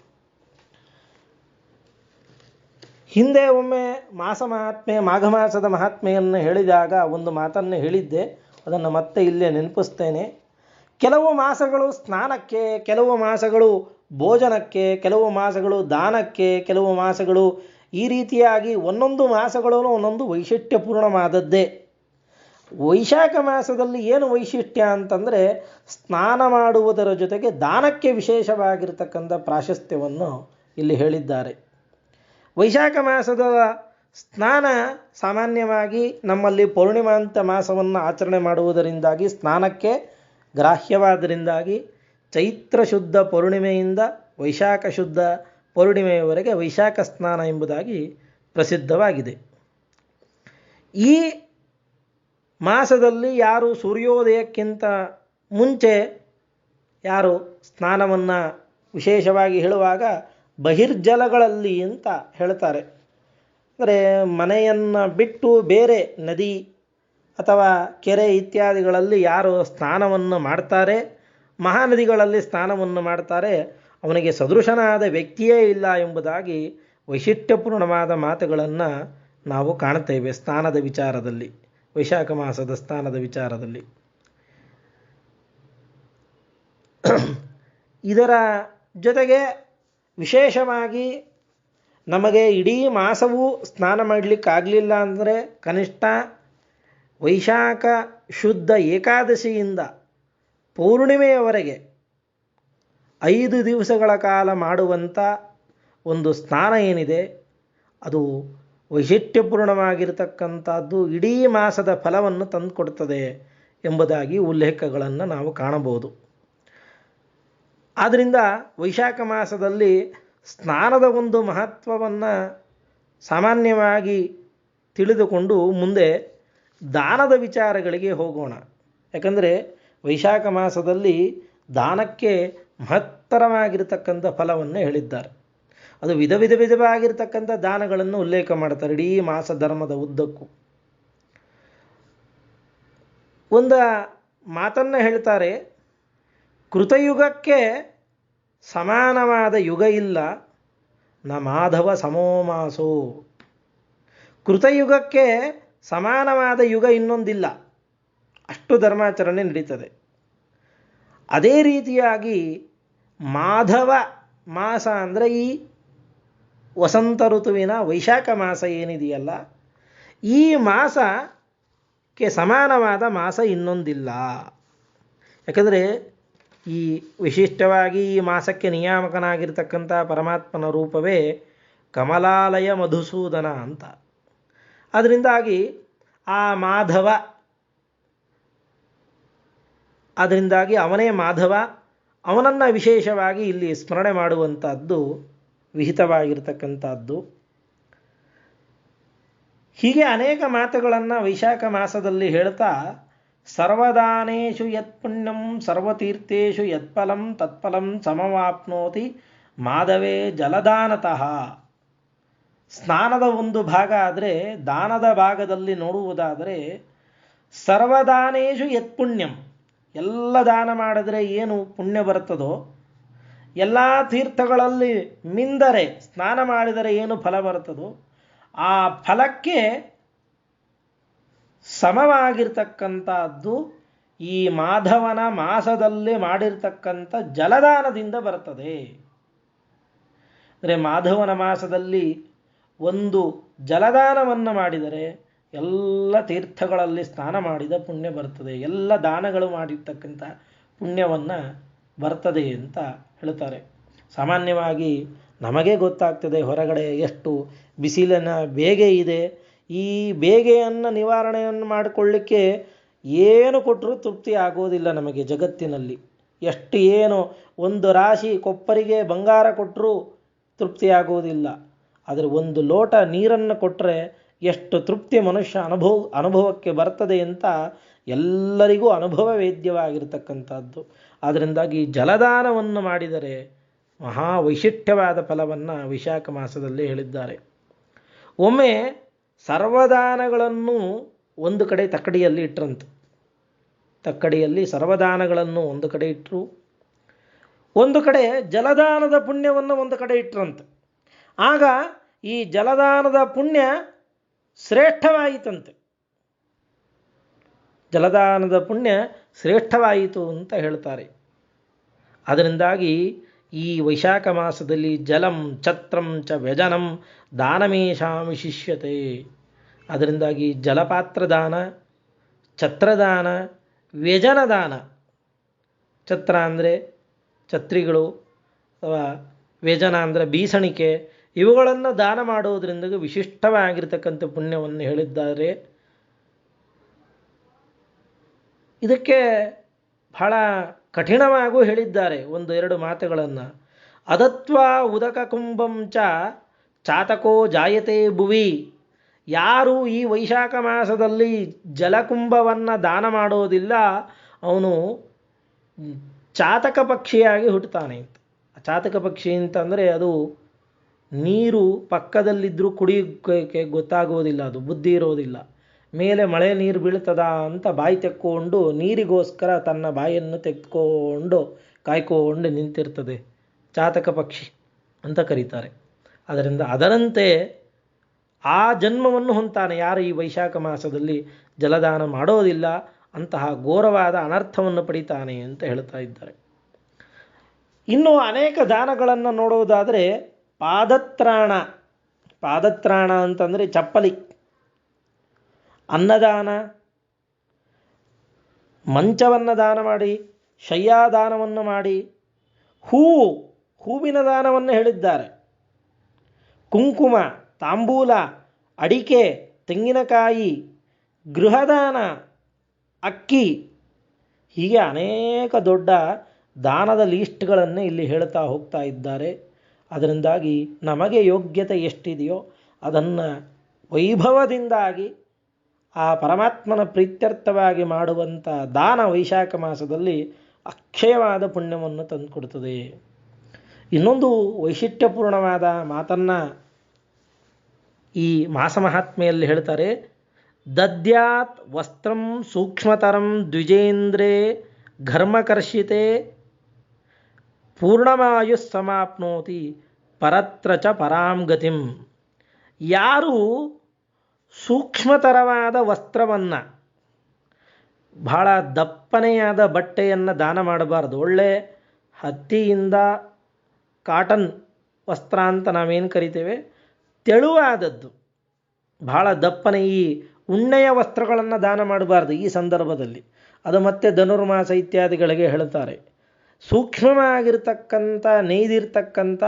ಹಿಂದೆ ಒಮ್ಮೆ ಮಾಸ ಮಹಾತ್ಮೆ, ಮಾಘ ಮಾಸದ ಮಹಾತ್ಮೆಯನ್ನು ಹೇಳಿದಾಗ ಒಂದು ಮಾತನ್ನು ಹೇಳಿದ್ದೆ. ಅದನ್ನು ಮತ್ತೆ ಇಲ್ಲೇ ನೆನಪಿಸ್ತೇನೆ. ಕೆಲವು ಮಾಸಗಳು ಸ್ನಾನಕ್ಕೆ, ಕೆಲವು ಮಾಸಗಳು ಭೋಜನಕ್ಕೆ, ಕೆಲವು ಮಾಸಗಳು ದಾನಕ್ಕೆ, ಕೆಲವು ಮಾಸಗಳು ಈ ರೀತಿಯಾಗಿ ಒಂದೊಂದು ಮಾಸಗಳೂ ಒಂದೊಂದು ವೈಶಿಷ್ಟ್ಯಪೂರ್ಣವಾದದ್ದೇ. ವೈಶಾಖ ಮಾಸದಲ್ಲಿ ಏನು ವೈಶಿಷ್ಟ್ಯ ಅಂತಂದರೆ ಸ್ನಾನ ಮಾಡುವುದರ ಜೊತೆಗೆ ದಾನಕ್ಕೆ ವಿಶೇಷವಾಗಿರ್ತಕ್ಕಂಥ ಪ್ರಾಶಸ್ತ್ಯವನ್ನು ಇಲ್ಲಿ ಹೇಳಿದ್ದಾರೆ. ವೈಶಾಖ ಮಾಸದ ಸ್ನಾನ ಸಾಮಾನ್ಯವಾಗಿ ನಮ್ಮಲ್ಲಿ ಪೌರ್ಣಿಮಾಂತ ಮಾಸವನ್ನು ಆಚರಣೆ ಮಾಡುವುದರಿಂದಾಗಿ ಸ್ನಾನಕ್ಕೆ ಗ್ರಾಹ್ಯವಾದರಿಂದಾಗಿ ಚೈತ್ರ ಶುದ್ಧ ಪೌರ್ಣಿಮೆಯಿಂದ ವೈಶಾಖ ಶುದ್ಧ ಪೌರ್ಣಿಮೆಯವರೆಗೆ ವೈಶಾಖ ಸ್ನಾನ ಎಂಬುದಾಗಿ ಪ್ರಸಿದ್ಧವಾಗಿದೆ. ಈ ಮಾಸದಲ್ಲಿ ಯಾರು ಸೂರ್ಯೋದಯಕ್ಕಿಂತ ಮುಂಚೆ ಯಾರು ಸ್ನಾನವನ್ನು ವಿಶೇಷವಾಗಿ ಹೇಳುವಾಗ ಬಹಿರ್ಜಲಗಳಲ್ಲಿ ಅಂತ ಹೇಳ್ತಾರೆ. ಅಂದರೆ ಮನೆಯನ್ನು ಬಿಟ್ಟು ಬೇರೆ ನದಿ ಅಥವಾ ಕೆರೆ ಇತ್ಯಾದಿಗಳಲ್ಲಿ ಯಾರು ಸ್ನಾನವನ್ನು ಮಾಡ್ತಾರೆ, ಮಹಾನದಿಗಳಲ್ಲಿ ಸ್ನಾನವನ್ನು ಮಾಡ್ತಾರೆ, ಅವನಿಗೆ ಸದೃಶನಾದ ವ್ಯಕ್ತಿಯೇ ಇಲ್ಲ ಎಂಬುದಾಗಿ ವೈಶಿಷ್ಟ್ಯಪೂರ್ಣವಾದ ಮಾತುಗಳನ್ನು ನಾವು ಕಾಣ್ತೇವೆ ಸ್ನಾನದ ವಿಚಾರದಲ್ಲಿ, ವೈಶಾಖ ಮಾಸದ ಸ್ನಾನದ ವಿಚಾರದಲ್ಲಿ. ಇದರ ಜೊತೆಗೆ ವಿಶೇಷವಾಗಿ ನಮಗೆ ಇಡೀ ಮಾಸವೂ ಸ್ನಾನ ಮಾಡಲಿಕ್ಕಾಗಲಿಲ್ಲ ಅಂದರೆ ಕನಿಷ್ಠ ವೈಶಾಖ ಶುದ್ಧ ಏಕಾದಶಿಯಿಂದ ಪೌರ್ಣಿಮೆಯವರೆಗೆ 5 ದಿವಸಗಳ ಕಾಲ ಮಾಡುವಂಥ ಒಂದು ಸ್ನಾನ ಏನಿದೆ ಅದು ವೈಶಿಷ್ಟ್ಯಪೂರ್ಣವಾಗಿರತಕ್ಕಂಥದ್ದು, ಇಡೀ ಮಾಸದ ಫಲವನ್ನು ತಂದುಕೊಡ್ತದೆ ಎಂಬುದಾಗಿ ಉಲ್ಲೇಖಗಳನ್ನು ನಾವು ಕಾಣಬಹುದು. ಆದ್ದರಿಂದ ವೈಶಾಖ ಮಾಸದಲ್ಲಿ ಸ್ನಾನದ ಒಂದು ಮಹತ್ವವನ್ನು ಸಾಮಾನ್ಯವಾಗಿ ತಿಳಿದುಕೊಂಡು ಮುಂದೆ ದಾನದ ವಿಚಾರಗಳಿಗೆ ಹೋಗೋಣ. ಯಾಕಂದರೆ ವೈಶಾಖ ಮಾಸದಲ್ಲಿ ದಾನಕ್ಕೆ ಮಹತ್ತರವಾಗಿರ್ತಕ್ಕಂಥ ಫಲವನ್ನು ಹೇಳಿದ್ದಾರೆ. ಅದು ವಿಧವಾಗಿರ್ತಕ್ಕಂಥ ದಾನಗಳನ್ನು ಉಲ್ಲೇಖ ಮಾಡ್ತಾರೆ ಇಡೀ ಮಾಸ ಧರ್ಮದ ಉದ್ದಕ್ಕೂ. ಒಂದು ಮಾತನ್ನು ಹೇಳ್ತಾರೆ, ಕೃತಯುಗಕ್ಕೆ ಸಮಾನವಾದ ಯುಗ ಇಲ್ಲ, ನ ಮಾಧವ ಸಮೋಮಾಸೋ. ಕೃತಯುಗಕ್ಕೆ ಸಮಾನವಾದ ಯುಗ ಇನ್ನೊಂದಿಲ್ಲ, ಅಷ್ಟು ಧರ್ಮಾಚರಣೆ ನಡೀತದೆ. ಅದೇ ರೀತಿಯಾಗಿ ಮಾಧವ ಮಾಸ ಅಂದರೆ ಈ ವಸಂತ ಋತುವಿನ ವೈಶಾಖ ಮಾಸ ಏನಿದೆಯಲ್ಲ, ಈ ಮಾಸಕ್ಕೆ ಸಮಾನವಾದ ಮಾಸ ಇನ್ನೊಂದಿಲ್ಲ. ಯಾಕಂದರೆ ಈ ವಿಶಿಷ್ಟವಾಗಿ ಈ ಮಾಸಕ್ಕೆ ನಿಯಾಮಕನಾಗಿರ್ತಕ್ಕಂಥ ಪರಮಾತ್ಮನ ರೂಪವೇ ಕಮಲಾಲಯ ಮಧುಸೂದನ ಅಂತ. ಅದರಿಂದಾಗಿ ಆ ಮಾಧವ, ಅದರಿಂದಾಗಿ ಅವನೇ ಮಾಧವ, ಅವನನ್ನು ವಿಶೇಷವಾಗಿ ಇಲ್ಲಿ ಸ್ಮರಣೆ ಮಾಡುವಂಥದ್ದು ವಿಹಿತವಾಗಿರ್ತಕ್ಕಂಥದ್ದು. ಹೀಗೆ ಅನೇಕ ಮಾತುಗಳನ್ನು ವೈಶಾಖ ಮಾಸದಲ್ಲಿ ಹೇಳ್ತಾ, ಸರ್ವದಾನೇಶು ಯತ್ಪುಣ್ಯಂ ಸರ್ವತೀರ್ಥೇಶು ಯತ್ಫಲಂ ತತ್ಫಲಂ ಸಮವಾಪ್ನೋತಿ ಮಾಧವೇ ಜಲದಾನತಃ. ಸ್ನಾನದ ಒಂದು ಭಾಗ ಆದರೆ, ದಾನದ ಭಾಗದಲ್ಲಿ ನೋಡುವುದಾದರೆ ಸರ್ವದಾನೇಶು ಯತ್ಪುಣ್ಯಂ, ಎಲ್ಲ ದಾನ ಮಾಡಿದರೆ ಏನು ಪುಣ್ಯ ಬರ್ತದೋ, ಎಲ್ಲ ತೀರ್ಥಗಳಲ್ಲಿ ಮಿಂದರೆ ಸ್ನಾನ ಮಾಡಿದರೆ ಏನು ಫಲ ಬರ್ತದೋ ಆ ಫಲಕ್ಕೆ ಸಮವಾಗಿರ್ತಕ್ಕಂಥದ್ದು ಈ ಮಾಧವನ ಮಾಸದಲ್ಲಿ ಮಾಡಿರ್ತಕ್ಕಂಥ ಜಲದಾನದಿಂದ ಬರ್ತದೆ. ಅಂದರೆ ಮಾಧವನ ಮಾಸದಲ್ಲಿ ಒಂದು ಜಲದಾನವನ್ನು ಮಾಡಿದರೆ ಎಲ್ಲ ತೀರ್ಥಗಳಲ್ಲಿ ಸ್ನಾನ ಮಾಡಿದ ಪುಣ್ಯ ಬರ್ತದೆ, ಎಲ್ಲ ದಾನಗಳು ಮಾಡಿರ್ತಕ್ಕಂಥ ಪುಣ್ಯವನ್ನು ಬರ್ತದೆ ಅಂತ ಹೇಳ್ತಾರೆ. ಸಾಮಾನ್ಯವಾಗಿ ನಮಗೆ ಗೊತ್ತಾಗ್ತದೆ ಹೊರಗಡೆ ಎಷ್ಟು ಬಿಸಿಲಿನ ಬೇಗೆ ಇದೆ. ಈ ಬೇಗೆಯನ್ನು ನಿವಾರಣೆಯನ್ನು ಮಾಡಿಕೊಳ್ಳಿಕ್ಕೆ ಏನು ಕೊಟ್ಟರೂ ತೃಪ್ತಿ ಆಗೋದಿಲ್ಲ ನಮಗೆ ಜಗತ್ತಿನಲ್ಲಿ. ಎಷ್ಟು ಏನು ಒಂದು ರಾಶಿ ಕೊಪ್ಪರಿಗೆ ಬಂಗಾರ ಕೊಟ್ಟರೂ ತೃಪ್ತಿ ಆಗೋದಿಲ್ಲ. ಆದರೆ ಒಂದು ಲೋಟ ನೀರನ್ನು ಕೊಟ್ಟರೆ ಎಷ್ಟು ತೃಪ್ತಿ ಮನುಷ್ಯ ಅನುಭವಕ್ಕೆ ಬರ್ತದೆ ಅಂತ ಎಲ್ಲರಿಗೂ ಅನುಭವ ವೇದ್ಯವಾಗಿರ್ತಕ್ಕಂಥದ್ದು. ಆದ್ದರಿಂದಾಗಿ ಜಲದಾನವನ್ನು ಮಾಡಿದರೆ ಮಹಾವೈಶಿಷ್ಟ್ಯವಾದ ಫಲವನ್ನು ವೈಶಾಖ ಮಾಸದಲ್ಲಿ ಹೇಳಿದ್ದಾರೆ. ಒಮ್ಮೆ ಸರ್ವದಾನಗಳನ್ನು ಒಂದು ಕಡೆ ತಕ್ಕಡಿಯಲ್ಲಿ ಇಟ್ಟರಂತೆ. ತಕ್ಕಡಿಯಲ್ಲಿ ಸರ್ವದಾನಗಳನ್ನು ಒಂದು ಕಡೆ ಇಟ್ಟರು, ಒಂದು ಕಡೆ ಜಲದಾನದ ಪುಣ್ಯವನ್ನು ಒಂದು ಕಡೆ ಇಟ್ಟರಂತೆ. ಆಗ ಈ ಜಲದಾನದ ಪುಣ್ಯ ಶ್ರೇಷ್ಠವಾಯಿತಂತೆ. ಜಲದಾನದ ಪುಣ್ಯ ಶ್ರೇಷ್ಠವಾಯಿತು ಅಂತ ಹೇಳ್ತಾರೆ. ಅದರಿಂದಾಗಿ ಈ ವೈಶಾಖ ಮಾಸದಲ್ಲಿ ಜಲಂ ಛತ್ರಂ ಚ ವ್ಯಜನಂ ದಾನಮೇಷಾಂ ವಿಶಿಷ್ಯತೆ. ಅದರಿಂದಾಗಿ ಜಲಪಾತ್ರ ದಾನ, ಛತ್ರದಾನ, ವ್ಯಜನದಾನ, ಛತ್ರ ಅಂದರೆ ಛತ್ರಿಗಳು ಅಥವಾ ವ್ಯಜನ ಅಂದರೆ ಬೀಸಣಿಕೆ, ಇವುಗಳನ್ನು ದಾನ ಮಾಡೋದರಿಂದ ವಿಶಿಷ್ಟವಾಗಿರ್ತಕ್ಕಂಥ ಪುಣ್ಯವನ್ನು ಹೇಳಿದ್ದಾರೆ. ಇದಕ್ಕೆ ಬಹಳ ಕಠಿಣವಾಗೂ ಹೇಳಿದ್ದಾರೆ ಒಂದು ಎರಡು ಮಾತುಗಳನ್ನು. ಅದತ್ವಾ ಉದಕ ಕುಂಭಂ ಚ ಚಾತಕೋ ಜಾಯತೆ ಭುವಿ. ಯಾರು ಈ ವೈಶಾಖ ಮಾಸದಲ್ಲಿ ಜಲಕುಂಭವನ್ನು ದಾನ ಮಾಡೋದಿಲ್ಲ ಅವನು ಚಾತಕ ಪಕ್ಷಿಯಾಗಿ ಹುಟ್ಟುತ್ತಾನೆ. ಚಾತಕ ಪಕ್ಷಿ ಅಂತಂದರೆ ಅದು ನೀರು ಪಕ್ಕದಲ್ಲಿದ್ದರೂ ಕುಡಿಯೋಕ್ಕೆ ಗೊತ್ತಾಗೋದಿಲ್ಲ, ಅದು ಬುದ್ಧಿ ಇರೋದಿಲ್ಲ. ಮೇಲೆ ಮಳೆ ನೀರು ಬೀಳ್ತದ ಅಂತ ಬಾಯಿ ತೆಕ್ಕೊಂಡು ನೀರಿಗೋಸ್ಕರ ತನ್ನ ಬಾಯನ್ನು ತೆಗೆದುಕೊಂಡು ಕಾಯ್ಕೊಂಡು ನಿಂತಿರ್ತದೆ. ಚಾತಕ ಪಕ್ಷಿ ಅಂತ ಕರೀತಾರೆ. ಅದರಿಂದ ಅದರಂತೆ ಆ ಜನ್ಮವನ್ನು ಹೊಂತಾನೆ ಯಾರು ಈ ವೈಶಾಖ ಮಾಸದಲ್ಲಿ ಜಲದಾನ ಮಾಡೋದಿಲ್ಲ, ಅಂತಹ ಘೋರವಾದ ಅನರ್ಥವನ್ನು ಪಡಿತಾನೆ ಅಂತ ಹೇಳ್ತಾ ಇದ್ದಾರೆ. ಇನ್ನು ಅನೇಕ ದಾನಗಳನ್ನು ನೋಡುವುದಾದರೆ ಪಾದತ್ರಾಣ. ಪಾದತ್ರಾಣ ಅಂತಂದರೆ ಚಪ್ಪಲಿ, ಅನ್ನದಾನ, ಮಂಚವನ್ನು ದಾನ ಮಾಡಿ, ಶಯ್ಯಾದಾನವನ್ನು ಮಾಡಿ, ಹೂವಿನ ದಾನವನ್ನು ಹೇಳಿದ್ದಾರೆ. ಕುಂಕುಮ, ತಾಂಬೂಲ, ಅಡಿಕೆ, ತೆಂಗಿನಕಾಯಿ, ಗೃಹದಾನ, ಅಕ್ಕಿ, ಹೀಗೆ ಅನೇಕ ದೊಡ್ಡ ದಾನದ ಲೀಸ್ಟ್ಗಳನ್ನು ಇಲ್ಲಿ ಹೇಳ್ತಾ ಹೋಗ್ತಾ ಇದ್ದಾರೆ. ಅದರಿಂದಾಗಿ ನಮಗೆ ಯೋಗ್ಯತೆ ಎಷ್ಟಿದೆಯೋ ಅದನ್ನು ವೈಭವದಿಂದಾಗಿ ಆ ಪರಮಾತ್ಮನ ಪ್ರೀತ್ಯರ್ಥವಾಗಿ ಮಾಡುವಂಥ ದಾನ ವೈಶಾಖ ಮಾಸದಲ್ಲಿ ಅಕ್ಷಯವಾದ ಪುಣ್ಯವನ್ನು ತಂದುಕೊಡ್ತದೆ. ಇನ್ನೊಂದು ವೈಶಿಷ್ಟ್ಯಪೂರ್ಣವಾದ ಮಾತನ್ನು ಈ ಮಾಸ ಮಹಾತ್ಮೆಯಲ್ಲಿ ಹೇಳ್ತಾರೆ. ದದ್ಯಾತ್ ವಸ್ತ್ರಂ ಸೂಕ್ಷ್ಮತರಂ ದ್ವಿಜೇಂದ್ರೇ ಘರ್ಮಕರ್ಷಿತೆ ಪೂರ್ಣಮಾಯು ಸಮಾಪ್ನೋತಿ ಪರತ್ರ ಚ ಪರಾಂ ಗತಿಂ. ಯಾರು ಸೂಕ್ಷ್ಮತರವಾದ ವಸ್ತ್ರವನ್ನು, ಬಹಳ ದಪ್ಪನೆಯಾದ ಬಟ್ಟೆಯನ್ನು ದಾನ ಮಾಡಬಾರ್ದು. ಒಳ್ಳೆ ಹತ್ತಿಯಿಂದ ಕಾಟನ್ ವಸ್ತ್ರ ಅಂತ ನಾವೇನು ಕರಿತೇವೆ, ತೆಳುವಾದದ್ದು, ಬಹಳ ದಪ್ಪನೆ ಈ ಉಣ್ಣೆಯ ವಸ್ತ್ರಗಳನ್ನು ದಾನ ಮಾಡಬಾರ್ದು ಈ ಸಂದರ್ಭದಲ್ಲಿ. ಅದು ಮತ್ತೆ ಧನುರ್ಮಾಸ ಇತ್ಯಾದಿಗಳಿಗೆ ಹೇಳ್ತಾರೆ. ಸೂಕ್ಷ್ಮವಾಗಿರ್ತಕ್ಕಂಥ ನೇಯ್ದಿರ್ತಕ್ಕಂಥ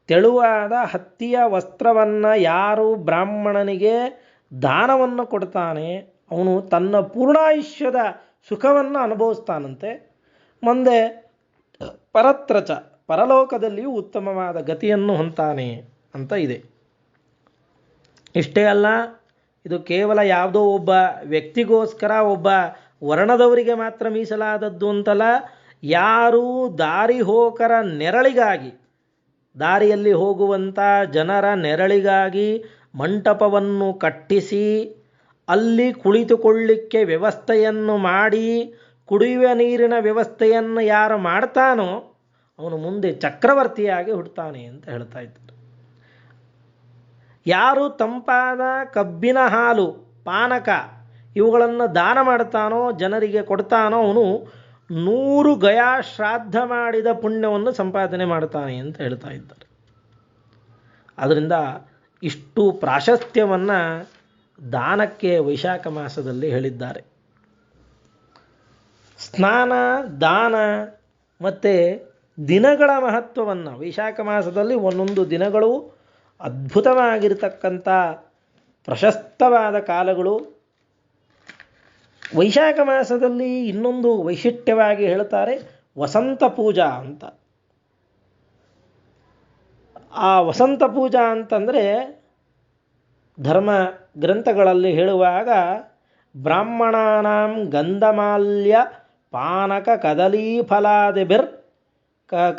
ತೆಳುವಾದ ಹತ್ತಿಯ ವಸ್ತ್ರವನ್ನು ಯಾರು ಬ್ರಾಹ್ಮಣನಿಗೆ ದಾನವನ್ನು ಕೊಡ್ತಾನೆ ಅವನು ತನ್ನ ಪೂರ್ಣಾಯುಷ್ಯದ ಸುಖವನ್ನು ಅನುಭವಿಸ್ತಾನಂತೆ. ಮುಂದೆ ಪರತ್ರಚ ಪರಲೋಕದಲ್ಲಿಯೂ ಉತ್ತಮವಾದ ಗತಿಯನ್ನು ಹೊಂತಾನೆ ಅಂತ ಇದೆ. ಇಷ್ಟೇ ಅಲ್ಲ, ಇದು ಕೇವಲ ಯಾವುದೋ ಒಬ್ಬ ವ್ಯಕ್ತಿಗೋಸ್ಕರ, ಒಬ್ಬ ವರ್ಣದವರಿಗೆ ಮಾತ್ರ ಮೀಸಲಾದದ್ದು ಅಂತಲ್ಲ. ಯಾರು ದಾರಿ ಹೋಕರ ನೆರಳಿಗಾಗಿ, ದಾರಿಯಲ್ಲಿ ಹೋಗುವಂಥ ಜನರ ನೆರಳಿಗಾಗಿ ಮಂಟಪವನ್ನು ಕಟ್ಟಿಸಿ ಅಲ್ಲಿ ಕುಳಿತುಕೊಳ್ಳಿಕ್ಕೆ ವ್ಯವಸ್ಥೆಯನ್ನು ಮಾಡಿ ಕುಡಿಯುವ ನೀರಿನ ವ್ಯವಸ್ಥೆಯನ್ನು ಯಾರು ಮಾಡ್ತಾನೋ ಅವನು ಮುಂದೆ ಚಕ್ರವರ್ತಿಯಾಗಿ ಹುಡ್ತಾನೆ ಅಂತ ಹೇಳ್ತಾ ಇದ್ದಾರೆ. ಯಾರು ತಂಪಾದ ಕಬ್ಬಿನ ಹಾಲು, ಪಾನಕ ಇವುಗಳನ್ನು ದಾನ ಮಾಡ್ತಾನೋ, ಜನರಿಗೆ ಕೊಡ್ತಾನೋ ಅವನು 100 ಗಯಾ ಶ್ರಾದ್ದ ಮಾಡಿದ ಪುಣ್ಯವನ್ನು ಸಂಪಾದನೆ ಮಾಡ್ತಾನೆ ಅಂತ ಹೇಳ್ತಾ ಇದ್ದಾರೆ. ಆದ್ದರಿಂದ ಇಷ್ಟು ಪ್ರಾಶಸ್ತ್ಯವನ್ನು ದಾನಕ್ಕೆ ವೈಶಾಖ ಮಾಸದಲ್ಲಿ ಹೇಳಿದ್ದಾರೆ. ಸ್ನಾನ, ದಾನ ಮತ್ತು ದಿನಗಳ ಮಹತ್ವವನ್ನು ವೈಶಾಖ ಮಾಸದಲ್ಲಿ ಒಂದೊಂದು ದಿನಗಳು ಅದ್ಭುತವಾಗಿರ್ತಕ್ಕಂಥ ಪ್ರಶಸ್ತವಾದ ಕಾಲಗಳು. ವೈಶಾಖ ಮಾಸದಲ್ಲಿ ಇನ್ನೊಂದು ವೈಶಿಷ್ಟ್ಯವಾಗಿ ಹೇಳ್ತಾರೆ ವಸಂತ ಪೂಜಾ ಅಂತ. ಆ ವಸಂತ ಪೂಜಾ ಅಂತಂದರೆ ಧರ್ಮ ಗ್ರಂಥಗಳಲ್ಲಿ ಹೇಳುವಾಗ ಬ್ರಾಹ್ಮಣಾನಾಂ ಗಂಧಮಾಲ್ಯ ಪಾನಕ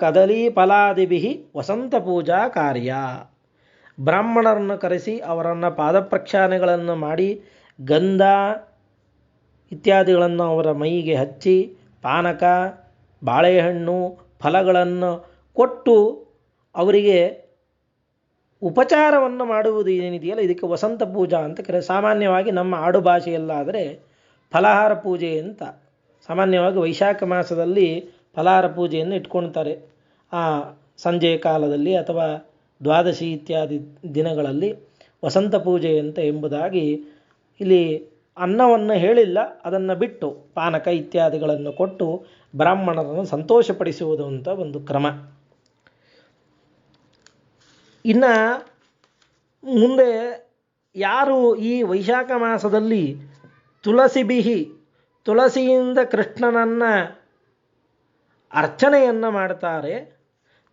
ಕದಲೀಫಲಾದಿಭಿ ವಸಂತ ಪೂಜಾ ಕಾರ್ಯ. ಬ್ರಾಹ್ಮಣರನ್ನು ಕರೆಸಿ ಅವರನ್ನು ಪಾದಪ್ರಕ್ಷಾಲನೆಗಳನ್ನು ಮಾಡಿ ಗಂಧ ಇತ್ಯಾದಿಗಳನ್ನು ಅವರ ಮೈಗೆ ಹಚ್ಚಿ ಪಾನಕ, ಬಾಳೆಹಣ್ಣು, ಫಲಗಳನ್ನು ಕೊಟ್ಟು ಅವರಿಗೆ ಉಪಚಾರವನ್ನು ಮಾಡುವುದು ಏನಿದೆಯಲ್ಲ ಇದಕ್ಕೆ ವಸಂತ ಪೂಜಾ ಅಂತ ಸಾಮಾನ್ಯವಾಗಿ ನಮ್ಮ ಆಡು ಭಾಷೆಯಲ್ಲಾದರೆ ಫಲಾಹಾರ ಪೂಜೆ ಅಂತ ಸಾಮಾನ್ಯವಾಗಿ ವೈಶಾಖ ಮಾಸದಲ್ಲಿ ಫಲಾಹಾರ ಪೂಜೆಯನ್ನು ಇಟ್ಕೊಳ್ತಾರೆ. ಆ ಸಂಜೆ ಕಾಲದಲ್ಲಿ ಅಥವಾ ದ್ವಾದಶಿ ಇತ್ಯಾದಿ ದಿನಗಳಲ್ಲಿ ವಸಂತ ಪೂಜೆ ಅಂತ ಎಂಬುದಾಗಿ ಇಲ್ಲಿ ಅನ್ನವನ್ನು ಹೇಳಿಲ್ಲ, ಅದನ್ನು ಬಿಟ್ಟು ಪಾನಕ ಇತ್ಯಾದಿಗಳನ್ನು ಕೊಟ್ಟು ಬ್ರಾಹ್ಮಣರನ್ನು ಸಂತೋಷಪಡಿಸುವುದು ಅಂತ ಒಂದು ಕ್ರಮ. ಇನ್ನು ಮುಂದೆ ಯಾರು ಈ ವೈಶಾಖ ಮಾಸದಲ್ಲಿ ತುಳಸಿಯಿಂದ ಕೃಷ್ಣನನ್ನು ಅರ್ಚನೆಯನ್ನು ಮಾಡ್ತಾರೆ,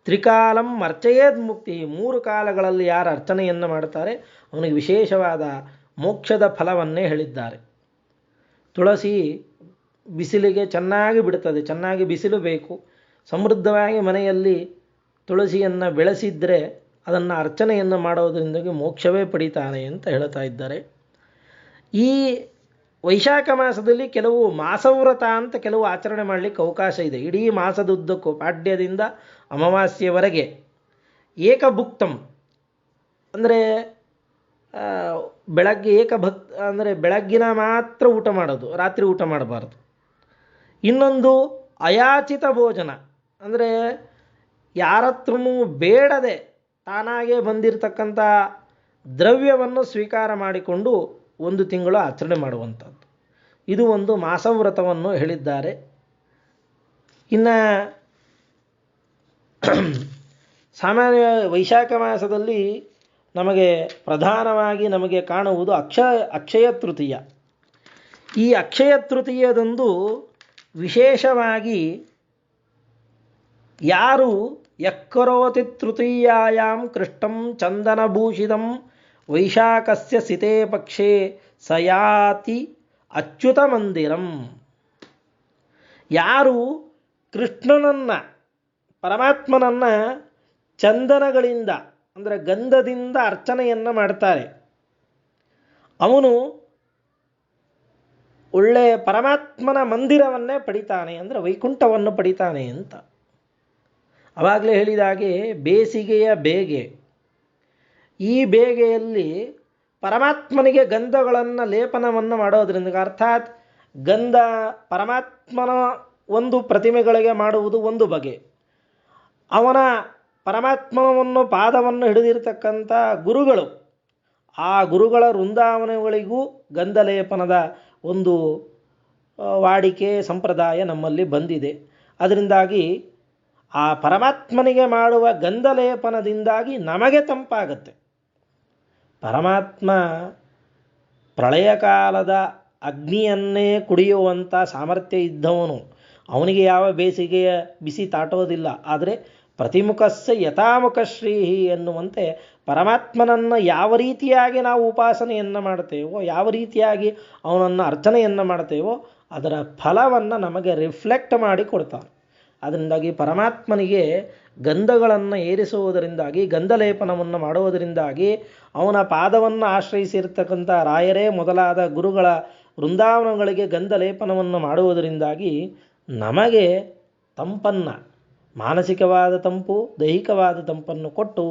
ತ್ರಿಕಾಲಂ ಅರ್ಚಯೇದ್ ಮುಕ್ತಿ, 3 ಕಾಲಗಳಲ್ಲಿ ಯಾರು ಅರ್ಚನೆಯನ್ನು ಮಾಡ್ತಾರೆ ಅವನಿಗೆ ವಿಶೇಷವಾದ ಮೋಕ್ಷದ ಫಲವನ್ನೇ ಹೇಳಿದ್ದಾರೆ. ತುಳಸಿ ಬಿಸಿಲಿಗೆ ಚೆನ್ನಾಗಿ ಬಿಡ್ತದೆ, ಚೆನ್ನಾಗಿ ಬಿಸಿಲು ಬೇಕು. ಸಮೃದ್ಧವಾಗಿ ಮನೆಯಲ್ಲಿ ತುಳಸಿಯನ್ನು ಬೆಳೆಸಿದರೆ ಅದನ್ನು ಅರ್ಚನೆಯನ್ನು ಮಾಡೋದರಿಂದಾಗಿ ಮೋಕ್ಷವೇ ಪಡಿತಾನೆ ಅಂತ ಹೇಳ್ತಾ ಇದ್ದಾರೆ. ಈ ವೈಶಾಖ ಮಾಸದಲ್ಲಿ ಕೆಲವು ಮಾಸವ್ರತ ಅಂತ ಕೆಲವು ಆಚರಣೆ ಮಾಡಲಿಕ್ಕೆ ಅವಕಾಶ ಇದೆ. ಇಡೀ ಮಾಸದುದ್ದಕ್ಕೂ ಪಾಡ್ಯದಿಂದ ಅಮಾವಾಸ್ಯೆವರೆಗೆ ಏಕಭುಕ್ತಂ ಅಂದರೆ ಬೆಳಗ್ಗೆ ಅಂದರೆ ಬೆಳಗ್ಗಿನ ಮಾತ್ರ ಊಟ ಮಾಡೋದು, ರಾತ್ರಿ ಊಟ ಮಾಡಬಾರ್ದು. ಇನ್ನೊಂದು ಅಯಾಚಿತ ಭೋಜನ ಅಂದರೆ ಯಾರತ್ರನೂ ಬೇಡದೆ ತಾನಾಗೇ ಬಂದಿರತಕ್ಕಂಥ ದ್ರವ್ಯವನ್ನು ಸ್ವೀಕಾರ ಮಾಡಿಕೊಂಡು 1 ತಿಂಗಳು ಆಚರಣೆ ಮಾಡುವಂಥದ್ದು. ಇದು ಒಂದು ಮಾಸವ್ರತವನ್ನು ಹೇಳಿದ್ದಾರೆ. ಇನ್ನು ಸಾಮಾನ್ಯ ವೈಶಾಖ ಮಾಸದಲ್ಲಿ ನಮಗೆ ಕಾಣುವುದು ಅಕ್ಷಯ ತೃತೀಯ. ಈ ಅಕ್ಷಯ ತೃತೀಯದಂದು ವಿಶೇಷವಾಗಿ ಯಾರು ಯಕ್ಕರೋತಿ ತೃತೀಯಾಯಾಂ ಕೃಷ್ಣಂ ಚಂದನಭೂಷಿತಂ ವೈಶಾಖಸ್ಯ ಸಿತೆ ಪಕ್ಷೇ ಸಯಾತಿ ಅಚ್ಯುತ ಮಂದಿರಂ, ಯಾರು ಕೃಷ್ಣನನ್ನು ಪರಮಾತ್ಮನನ್ನು ಚಂದನಗಳಿಂದ ಅಂದರೆ ಗಂಧದಿಂದ ಅರ್ಚನೆಯನ್ನು ಮಾಡ್ತಾರೆ, ಅವನು ಒಳ್ಳೆಯ ಪರಮಾತ್ಮನ ಮಂದಿರವನ್ನೇ ಪಡಿತಾನೆ, ಅಂದರೆ ವೈಕುಂಠವನ್ನು ಪಡಿತಾನೆ ಅಂತ. ಆವಾಗಲೇ ಹೇಳಿದ ಹಾಗೆ ಬೇಸಿಗೆಯ ಬೇಗೆ, ಈ ಬೇಗೆಯಲ್ಲಿ ಪರಮಾತ್ಮನಿಗೆ ಗಂಧಗಳನ್ನು ಲೇಪನವನ್ನು ಮಾಡೋದ್ರಿಂದ, ಅರ್ಥಾತ್ ಗಂಧ ಪರಮಾತ್ಮನ ಒಂದು ಪ್ರತಿಮೆಗಳಿಗೆ ಮಾಡುವುದು ಒಂದು ಬಗೆ, ಅವನ ಪರಮಾತ್ಮನವನ್ನು ಪಾದವನ್ನು ಹಿಡಿದಿರತಕ್ಕಂಥ ಗುರುಗಳು, ಆ ಗುರುಗಳ ವೃಂದಾವನಗಳಿಗೂ ಗಂಧಲೇಪನದ ಒಂದು ವಾಡಿಕೆ ಸಂಪ್ರದಾಯ ನಮ್ಮಲ್ಲಿ ಬಂದಿದೆ. ಅದರಿಂದಾಗಿ ಆ ಪರಮಾತ್ಮನಿಗೆ ಮಾಡುವ ಗಂಧಲೇಪನದಿಂದಾಗಿ ನಮಗೆ ತಂಪಾಗತ್ತೆ. ಪರಮಾತ್ಮ ಪ್ರಳಯ ಕಾಲದ ಅಗ್ನಿಯನ್ನೇ ಕುಡಿಯುವಂಥ ಸಾಮರ್ಥ್ಯ ಇದ್ದವನು, ಅವನಿಗೆ ಯಾವ ಬೇಸಿಗೆಯ ಬಿಸಿ ತಾಟೋದಿಲ್ಲ. ಆದರೆ ಪ್ರತಿಮುಖಸ್ಸ ಯಥಾಮುಖ ಶ್ರೀಹಿ ಎನ್ನುವಂತೆ ಪರಮಾತ್ಮನನ್ನು ಯಾವ ರೀತಿಯಾಗಿ ನಾವು ಉಪಾಸನೆಯನ್ನು ಮಾಡ್ತೇವೋ, ಯಾವ ರೀತಿಯಾಗಿ ಅವನನ್ನು ಅರ್ಚನೆಯನ್ನು ಮಾಡ್ತೇವೋ ಅದರ ಫಲವನ್ನು ನಮಗೆ ರಿಫ್ಲೆಕ್ಟ್ ಮಾಡಿ ಕೊಡ್ತಾನೆ. ಅದರಿಂದಾಗಿ ಪರಮಾತ್ಮನಿಗೆ ಗಂಧಗಳನ್ನು ಏರಿಸುವುದರಿಂದಾಗಿ, ಗಂಧಲೇಪನವನ್ನು ಮಾಡುವುದರಿಂದಾಗಿ, ಅವನ ಪಾದವನ್ನು ಆಶ್ರಯಿಸಿರ್ತಕ್ಕಂಥ ರಾಯರೇ ಮೊದಲಾದ ಗುರುಗಳ ವೃಂದಾವನಗಳಿಗೆ ಗಂಧಲೇಪನವನ್ನು ಮಾಡುವುದರಿಂದಾಗಿ ನಮಗೆ ತಂಪನ್ನು, ಮಾನಸಿಕವಾದ ತಂಪು, ದೈಹಿಕವಾದ ತಂಪನ್ನು ಕೊಟ್ಟು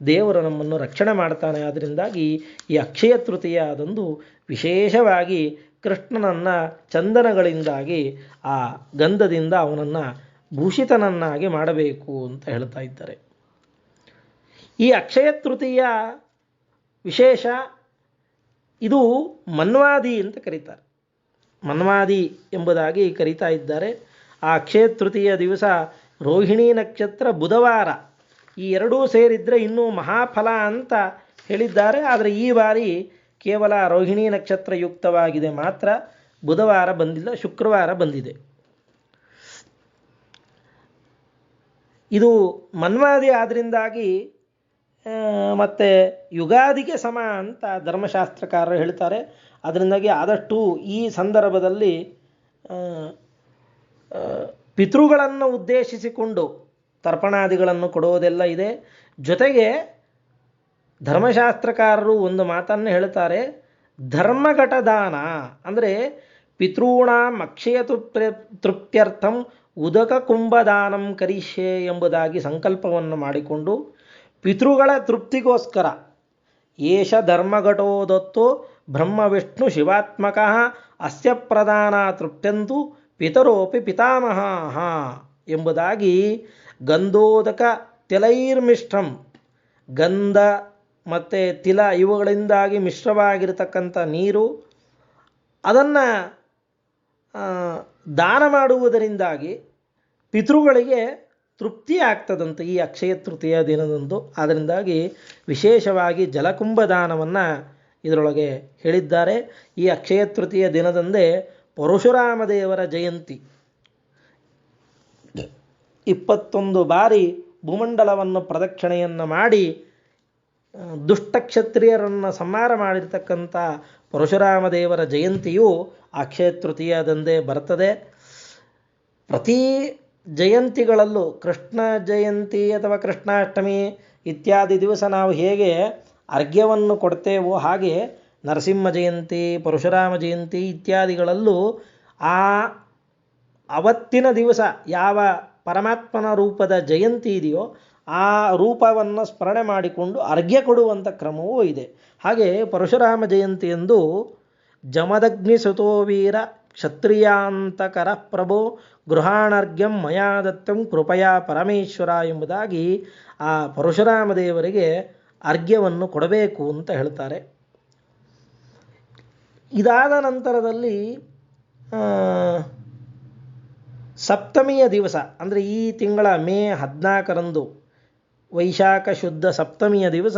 ದೇವರು ನಮ್ಮನ್ನು ರಕ್ಷಣೆ ಮಾಡ್ತಾನೆ. ಅದರಿಂದಾಗಿ ಈ ಅಕ್ಷಯ ತೃತೀಯದಂದು ವಿಶೇಷವಾಗಿ ಕೃಷ್ಣನನ್ನು ಚಂದನಗಳಿಂದಾಗಿ ಆ ಗಂಧದಿಂದ ಅವನನ್ನು ಭೂಷಿತನನ್ನಾಗಿ ಮಾಡಬೇಕು ಅಂತ ಹೇಳ್ತಾ ಇದ್ದಾರೆ. ಈ ಅಕ್ಷಯ ತೃತೀಯ ವಿಶೇಷ, ಇದು ಮನ್ವಾದಿ ಅಂತ ಕರೀತಾರೆ, ಮನ್ವಾದಿ ಎಂಬುದಾಗಿ ಕರೀತಾ ಇದ್ದಾರೆ. ಆ ಅಕ್ಷಯ ತೃತೀಯ ದಿವಸ ರೋಹಿಣಿ ನಕ್ಷತ್ರ ಬುಧವಾರ, ಈ ಎರಡೂ ಸೇರಿದರೆ ಇನ್ನೂ ಮಹಾಫಲ ಅಂತ ಹೇಳಿದ್ದಾರೆ. ಆದರೆ ಈ ಬಾರಿ ಕೇವಲ ರೋಹಿಣಿ ನಕ್ಷತ್ರ ಯುಕ್ತವಾಗಿದೆ ಮಾತ್ರ, ಬುಧವಾರ ಬಂದಿಲ್ಲ, ಶುಕ್ರವಾರ ಬಂದಿದೆ. ಇದು ಮನ್ವಾದಿ ಆದ್ದರಿಂದಾಗಿ ಮತ್ತು ಯುಗಾದಿಗೆ ಸಮ ಅಂತ ಧರ್ಮಶಾಸ್ತ್ರಕಾರರು ಹೇಳ್ತಾರೆ. ಅದರಿಂದಾಗಿ ಆದಷ್ಟು ಈ ಸಂದರ್ಭದಲ್ಲಿ ಪಿತೃಗಳನ್ನು ಉದ್ದೇಶಿಸಿಕೊಂಡು ತರ್ಪಣಾದಿಗಳನ್ನು ಕೊಡುವುದೆಲ್ಲ ಇದೆ. ಜೊತೆಗೆ ಧರ್ಮಶಾಸ್ತ್ರಕಾರರು ಒಂದು ಮಾತನ್ನು ಹೇಳ್ತಾರೆ, ಧರ್ಮಘಟದಾನ ಅಂದರೆ ಪಿತॄಣಾಂ ಅಕ್ಷಯ ತೃಪ್ತ್ಯರ್ಥಂ ಉದಕ ಕುಂಭದಾನಂ ಕರಿಷ್ಯೆ ಎಂಬುದಾಗಿ ಸಂಕಲ್ಪವನ್ನು ಮಾಡಿಕೊಂಡು ಪಿತೃಗಳ ತೃಪ್ತಿಗೋಸ್ಕರ ಏಷ ಧರ್ಮಘಟೋದತ್ತೋ ಬ್ರಹ್ಮ ವಿಷ್ಣು ಶಿವಾತ್ಮಕ ಅಸ್ಯ ಪ್ರಧಾನ ತೃಪ್ತ್ಯಂತು ಪಿತರೋಪಿ ಪಿತಾಮಹಾಃ ಎಂಬುದಾಗಿ ಗಂಧೋದಕ ತಿಲೈರ್ಮಿಶ್ರಂ, ಗಂಧ ಮತ್ತು ತಿಲ ಇವುಗಳಿಂದಾಗಿ ಮಿಶ್ರವಾಗಿರತಕ್ಕಂಥ ನೀರು, ಅದನ್ನು ದಾನ ಮಾಡುವುದರಿಂದಾಗಿ ಪಿತೃಗಳಿಗೆ ತೃಪ್ತಿ ಆಗ್ತದಂತೆ ಈ ಅಕ್ಷಯ ತೃತೀಯ ದಿನದಂದು. ಅದರಿಂದಾಗಿ ವಿಶೇಷವಾಗಿ ಜಲಕುಂಭ ದಾನವನ್ನು ಇದರೊಳಗೆ ಹೇಳಿದ್ದಾರೆ. ಈ ಅಕ್ಷಯ ತೃತೀಯ ದಿನದಂದೇ ಪರಶುರಾಮ ದೇವರ ಜಯಂತಿ. 21 ಬಾರಿ ಭೂಮಂಡಲವನ್ನು ಪ್ರದಕ್ಷಿಣೆಯನ್ನು ಮಾಡಿ ದುಷ್ಟ ಕ್ಷತ್ರಿಯರನ್ನು ಸಂಹಾರ ಮಾಡಿರ್ತಕ್ಕಂಥ ಪರಶುರಾಮ ದೇವರ ಜಯಂತಿಯು ಅಕ್ಷಯ ತೃತೀಯದಂದೇ ಬರ್ತದೆ. ಪ್ರತಿ ಜಯಂತಿಗಳಲ್ಲೂ ಕೃಷ್ಣ ಜಯಂತಿ ಅಥವಾ ಕೃಷ್ಣಾಷ್ಟಮಿ ಇತ್ಯಾದಿ ದಿವಸ ನಾವು ಹೇಗೆ ಅರ್ಘ್ಯವನ್ನು ಕೊಡ್ತೇವೋ ಹಾಗೆ ನರಸಿಂಹ ಜಯಂತಿ, ಪರಶುರಾಮ ಜಯಂತಿ ಇತ್ಯಾದಿಗಳಲ್ಲೂ ಅವತ್ತಿನ ದಿವಸ ಯಾವ ಪರಮಾತ್ಮನ ರೂಪದ ಜಯಂತಿ ಇದೆಯೋ ಆ ರೂಪವನ್ನು ಸ್ಮರಣೆ ಮಾಡಿಕೊಂಡು ಅರ್ಘ್ಯ ಕೊಡುವಂಥ ಕ್ರಮವೂ ಇದೆ. ಹಾಗೆ ಪರಶುರಾಮ ಜಯಂತಿಯಂದು ಜಮದಗ್ನಿ ಸುತೋವೀರ ಕ್ಷತ್ರಿಯಾಂತಕರ ಪ್ರಭೋ ಗೃಹಾಣರ್ಘ್ಯಂ ಮಯಾ ದತ್ತಂ ಕೃಪಯಾ ಪರಮೇಶ್ವರ ಎಂಬುದಾಗಿ ಆ ಪರಶುರಾಮ ದೇವರಿಗೆ ಅರ್ಘ್ಯವನ್ನು ಕೊಡಬೇಕು ಅಂತ ಹೇಳ್ತಾರೆ. ಇದಾದ ನಂತರದಲ್ಲಿ ಸಪ್ತಮಿಯ ದಿವಸ ಅಂದರೆ ಈ ತಿಂಗಳ ಮೇ 14ರಂದು ವೈಶಾಖ ಶುದ್ಧ ಸಪ್ತಮಿಯ ದಿವಸ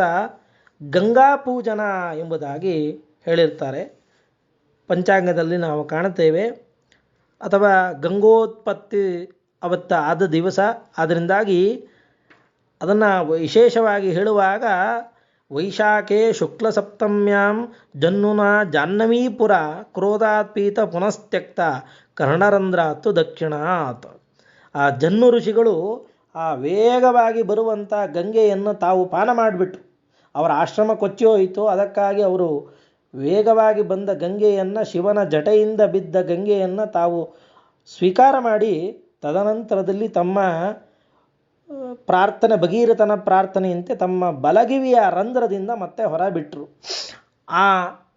ಗಂಗಾ ಪೂಜನ ಎಂಬುದಾಗಿ ಹೇಳಿರ್ತಾರೆ. ಪಂಚಾಂಗದಲ್ಲಿ ನಾವು ಕಾಣುತ್ತೇವೆ. ಅಥವಾ ಗಂಗೋತ್ಪತ್ತಿ ಅವತ್ತು ಆದ ದಿವಸ. ಅದರಿಂದಾಗಿ ಅದನ್ನು ವಿಶೇಷವಾಗಿ ಹೇಳುವಾಗ ವೈಶಾಖೆ ಶುಕ್ಲ ಸಪ್ತಮ್ಯಾಂ ಜನ್ನುನ ಜಾಹ್ನವೀಪುರ ಕ್ರೋಧಾತ್ಪೀತ ಪುನಸ್ತ್ಯಕ್ತ ಕರ್ಣರಂಧ್ರಾತ್ತು ದಕ್ಷಿಣಾತ್. ಆ ಜನ್ನು ಋಷಿಗಳು ಆ ವೇಗವಾಗಿ ಬರುವಂಥ ಗಂಗೆಯನ್ನು ತಾವು ಪಾನ ಮಾಡಿಬಿಟ್ರು. ಅವರ ಆಶ್ರಮ ಕೊಚ್ಚಿ ಹೋಯಿತು. ಅದಕ್ಕಾಗಿ ಅವರು ವೇಗವಾಗಿ ಬಂದ ಗಂಗೆಯನ್ನು, ಶಿವನ ಜಟೆಯಿಂದ ಬಿದ್ದ ಗಂಗೆಯನ್ನು ತಾವು ಸ್ವೀಕಾರ ಮಾಡಿ ತದನಂತರದಲ್ಲಿ ತಮ್ಮ ಪ್ರಾರ್ಥನೆ, ಭಗೀರಥನ ಪ್ರಾರ್ಥನೆಯಂತೆ ತಮ್ಮ ಬಲಗಿವಿಯ ರಂಧ್ರದಿಂದ ಮತ್ತೆ ಹೊರಬಿಟ್ರು. ಆ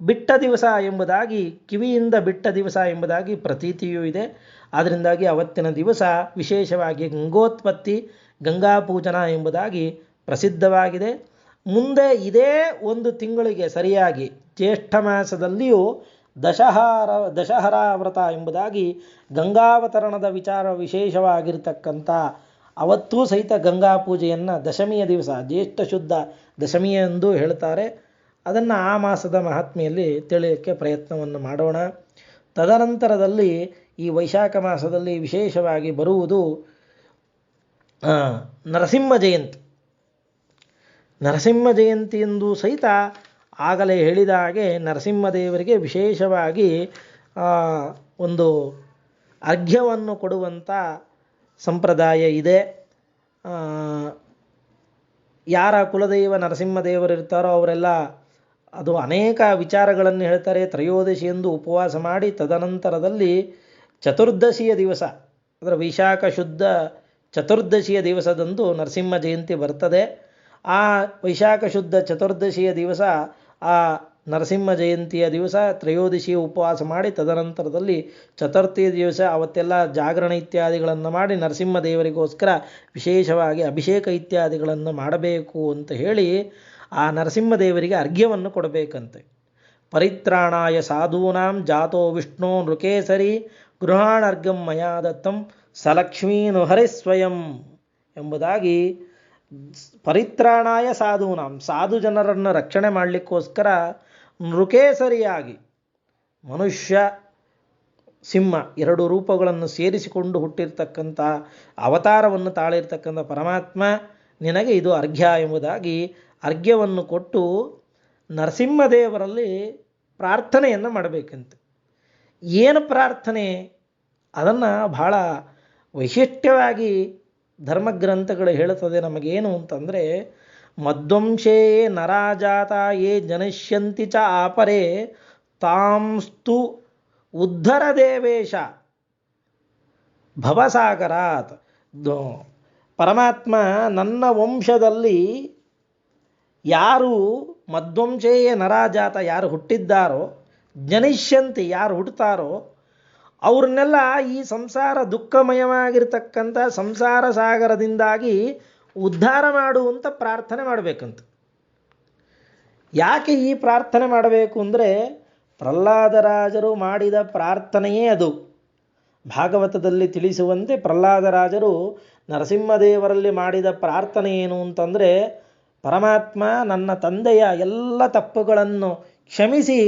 ಬಿಟ್ಟ ದಿವಸ ಎಂಬುದಾಗಿ, ಕಿವಿಯಿಂದ ಬಿಟ್ಟ ದಿವಸ ಎಂಬುದಾಗಿ ಪ್ರತೀತಿಯೂ ಇದೆ. ಅದರಿಂದಾಗಿ ಅವತ್ತಿನ ದಿವಸ ವಿಶೇಷವಾಗಿ ಗಂಗೋತ್ಪತ್ತಿ, ಗಂಗಾ ಪೂಜನ ಎಂಬುದಾಗಿ ಪ್ರಸಿದ್ಧವಾಗಿದೆ. ಮುಂದೆ ಇದೇ ಒಂದು ತಿಂಗಳಿಗೆ ಸರಿಯಾಗಿ ಜ್ಯೇಷ್ಠ ಮಾಸದಲ್ಲಿಯೂ ದಶಹರಾ ವ್ರತ ಎಂಬುದಾಗಿ ಗಂಗಾವತರಣದ ವಿಚಾರ ವಿಶೇಷವಾಗಿರ್ತಕ್ಕಂಥ ಅವತ್ತೂ ಸಹಿತ ಗಂಗಾ ಪೂಜೆಯನ್ನು ದಶಮಿಯ ದಿವಸ, ಜ್ಯೇಷ್ಠ ಶುದ್ಧ ದಶಮಿಯೆಂದು ಹೇಳ್ತಾರೆ. ಅದನ್ನು ಆ ಮಾಸದ ಮಹಾತ್ಮೆಯಲ್ಲಿ ತಿಳಿಯೋಕ್ಕೆ ಪ್ರಯತ್ನವನ್ನು ಮಾಡೋಣ. ತದನಂತರದಲ್ಲಿ ಈ ವೈಶಾಖ ಮಾಸದಲ್ಲಿ ವಿಶೇಷವಾಗಿ ಬರುವುದು ನರಸಿಂಹ ಜಯಂತಿ. ನರಸಿಂಹ ಜಯಂತಿಯೆಂದು ಸಹಿತ ಆಗಲೇ ಹೇಳಿದ ಹಾಗೆ ನರಸಿಂಹದೇವರಿಗೆ ವಿಶೇಷವಾಗಿ ಒಂದು ಅರ್ಘ್ಯವನ್ನು ಕೊಡುವಂಥ ಸಂಪ್ರದಾಯ ಇದೆ. ಯಾರ ಕುಲದೈವ ನರಸಿಂಹದೇವರು ಇರ್ತಾರೋ ಅವರೆಲ್ಲ ಅದು ಅನೇಕ ವಿಚಾರಗಳನ್ನು ಹೇಳ್ತಾರೆ. ತ್ರಯೋದಶಿಯಂದು ಉಪವಾಸ ಮಾಡಿ ತದನಂತರದಲ್ಲಿ ಚತುರ್ದಶಿಯ ದಿವಸ, ಅಂದರೆ ವೈಶಾಖ ಶುದ್ಧ ಚತುರ್ದಶಿಯ ದಿವಸದಂದು ನರಸಿಂಹ ಜಯಂತಿ ಬರ್ತದೆ. ಆ ವೈಶಾಖ ಶುದ್ಧ ಚತುರ್ದಶಿಯ ದಿವಸ, ಆ ನರಸಿಂಹ ಜಯಂತಿಯ ದಿವಸ ತ್ರಯೋದಶಿಯ ಉಪವಾಸ ಮಾಡಿ ತದನಂತರದಲ್ಲಿ ಚತುರ್ಥಿಯ ದಿವಸ ಅವತ್ತೆಲ್ಲ ಜಾಗರಣ ಇತ್ಯಾದಿಗಳನ್ನು ಮಾಡಿ ನರಸಿಂಹ ದೇವರಿಗೋಸ್ಕರ ವಿಶೇಷವಾಗಿ ಅಭಿಷೇಕ ಇತ್ಯಾದಿಗಳನ್ನು ಮಾಡಬೇಕು ಅಂತ ಹೇಳಿ ಆ ನರಸಿಂಹದೇವರಿಗೆ ಅರ್ಘ್ಯವನ್ನು ಕೊಡಬೇಕಂತೆ. ಪರಿತ್ರಾಣಾಯ ಸಾಧೂನಾಂ ಜಾತೋ ವಿಷ್ಣು ನೃಕೇಸರಿ ಗೃಹಾಣರ್ಘ್ಯಂ ಮಯಾ ದತ್ತಂ ಸಲಕ್ಷ್ಮೀನು ಹರಿಸ್ವಯಂ ಎಂಬುದಾಗಿ, ಪರಿತ್ರಾಣಾಯ ಸಾಧೂನಾಂ, ಸಾಧು ಜನರನ್ನು ರಕ್ಷಣೆ ಮಾಡಲಿಕ್ಕೋಸ್ಕರ ನೃಕೇಸರಿಯಾಗಿ ಮನುಷ್ಯ ಸಿಂಹ ಎರಡು ರೂಪಗಳನ್ನು ಸೇರಿಸಿಕೊಂಡು ಹುಟ್ಟಿರ್ತಕ್ಕಂಥ ಅವತಾರವನ್ನು ತಾಳಿರ್ತಕ್ಕಂಥ ಪರಮಾತ್ಮ ನಿನಗೆ ಇದು ಅರ್ಘ್ಯ ಎಂಬುದಾಗಿ ಅರ್ಘ್ಯವನ್ನು ಕೊಟ್ಟು ನರಸಿಂಹದೇವರಲ್ಲಿ ಪ್ರಾರ್ಥನೆಯನ್ನು ಮಾಡಬೇಕಂತೆ. ಏನು ಪ್ರಾರ್ಥನೆ ಅದನ್ನು ಬಹಳ ವೈಶಿಷ್ಟ್ಯವಾಗಿ ಧರ್ಮಗ್ರಂಥಗಳು ಹೇಳುತ್ತದೆ ನಮಗೇನು ಅಂತಂದರೆ, ಮಧ್ವಂಶೇ ನರಾಜಾತ ಯೇ ಜನಿಷ್ಯಂತಿ ಚ ಆಪರೇ ತಾಂಸ್ತು ಉದ್ಧರ ದೇವೇಶ ಭವಸಾಗರಾತ್. ಪರಮಾತ್ಮ ನನ್ನ ವಂಶದಲ್ಲಿ ಯಾರು ಮಧ್ವಂಶೇಯ ನರಾಜಾತ ಯಾರು ಹುಟ್ಟಿದ್ದಾರೋ, ಜನಿಷ್ಯಂತಿ ಯಾರು ಹುಟ್ಟುತ್ತಾರೋ ಅವ್ರನ್ನೆಲ್ಲ ಈ ಸಂಸಾರ ದುಃಖಮಯವಾಗಿರ್ತಕ್ಕಂಥ ಸಂಸಾರ ಸಾಗರದಿಂದಾಗಿ ಉದ್ಧಾರ ಮಾಡುವಂತ ಪ್ರಾರ್ಥನೆ ಮಾಡಬೇಕಂತ. ಯಾಕೆ ಈ ಪ್ರಾರ್ಥನೆ ಮಾಡಬೇಕು ಅಂದರೆ ಪ್ರಹ್ಲಾದರಾಜರು ಮಾಡಿದ ಪ್ರಾರ್ಥನೆಯೇ ಅದು. ಭಾಗವತದಲ್ಲಿ ತಿಳಿಸುವಂತೆ ಪ್ರಹ್ಲಾದರಾಜರು ನರಸಿಂಹದೇವರಲ್ಲಿ ಮಾಡಿದ ಪ್ರಾರ್ಥನೆ ಏನು ಅಂತಂದರೆ, ಪರಮಾತ್ಮ ನನ್ನ ತಂದೆಯ ಎಲ್ಲ ತಪ್ಪುಗಳನ್ನು ಕ್ಷಮಿಸಿ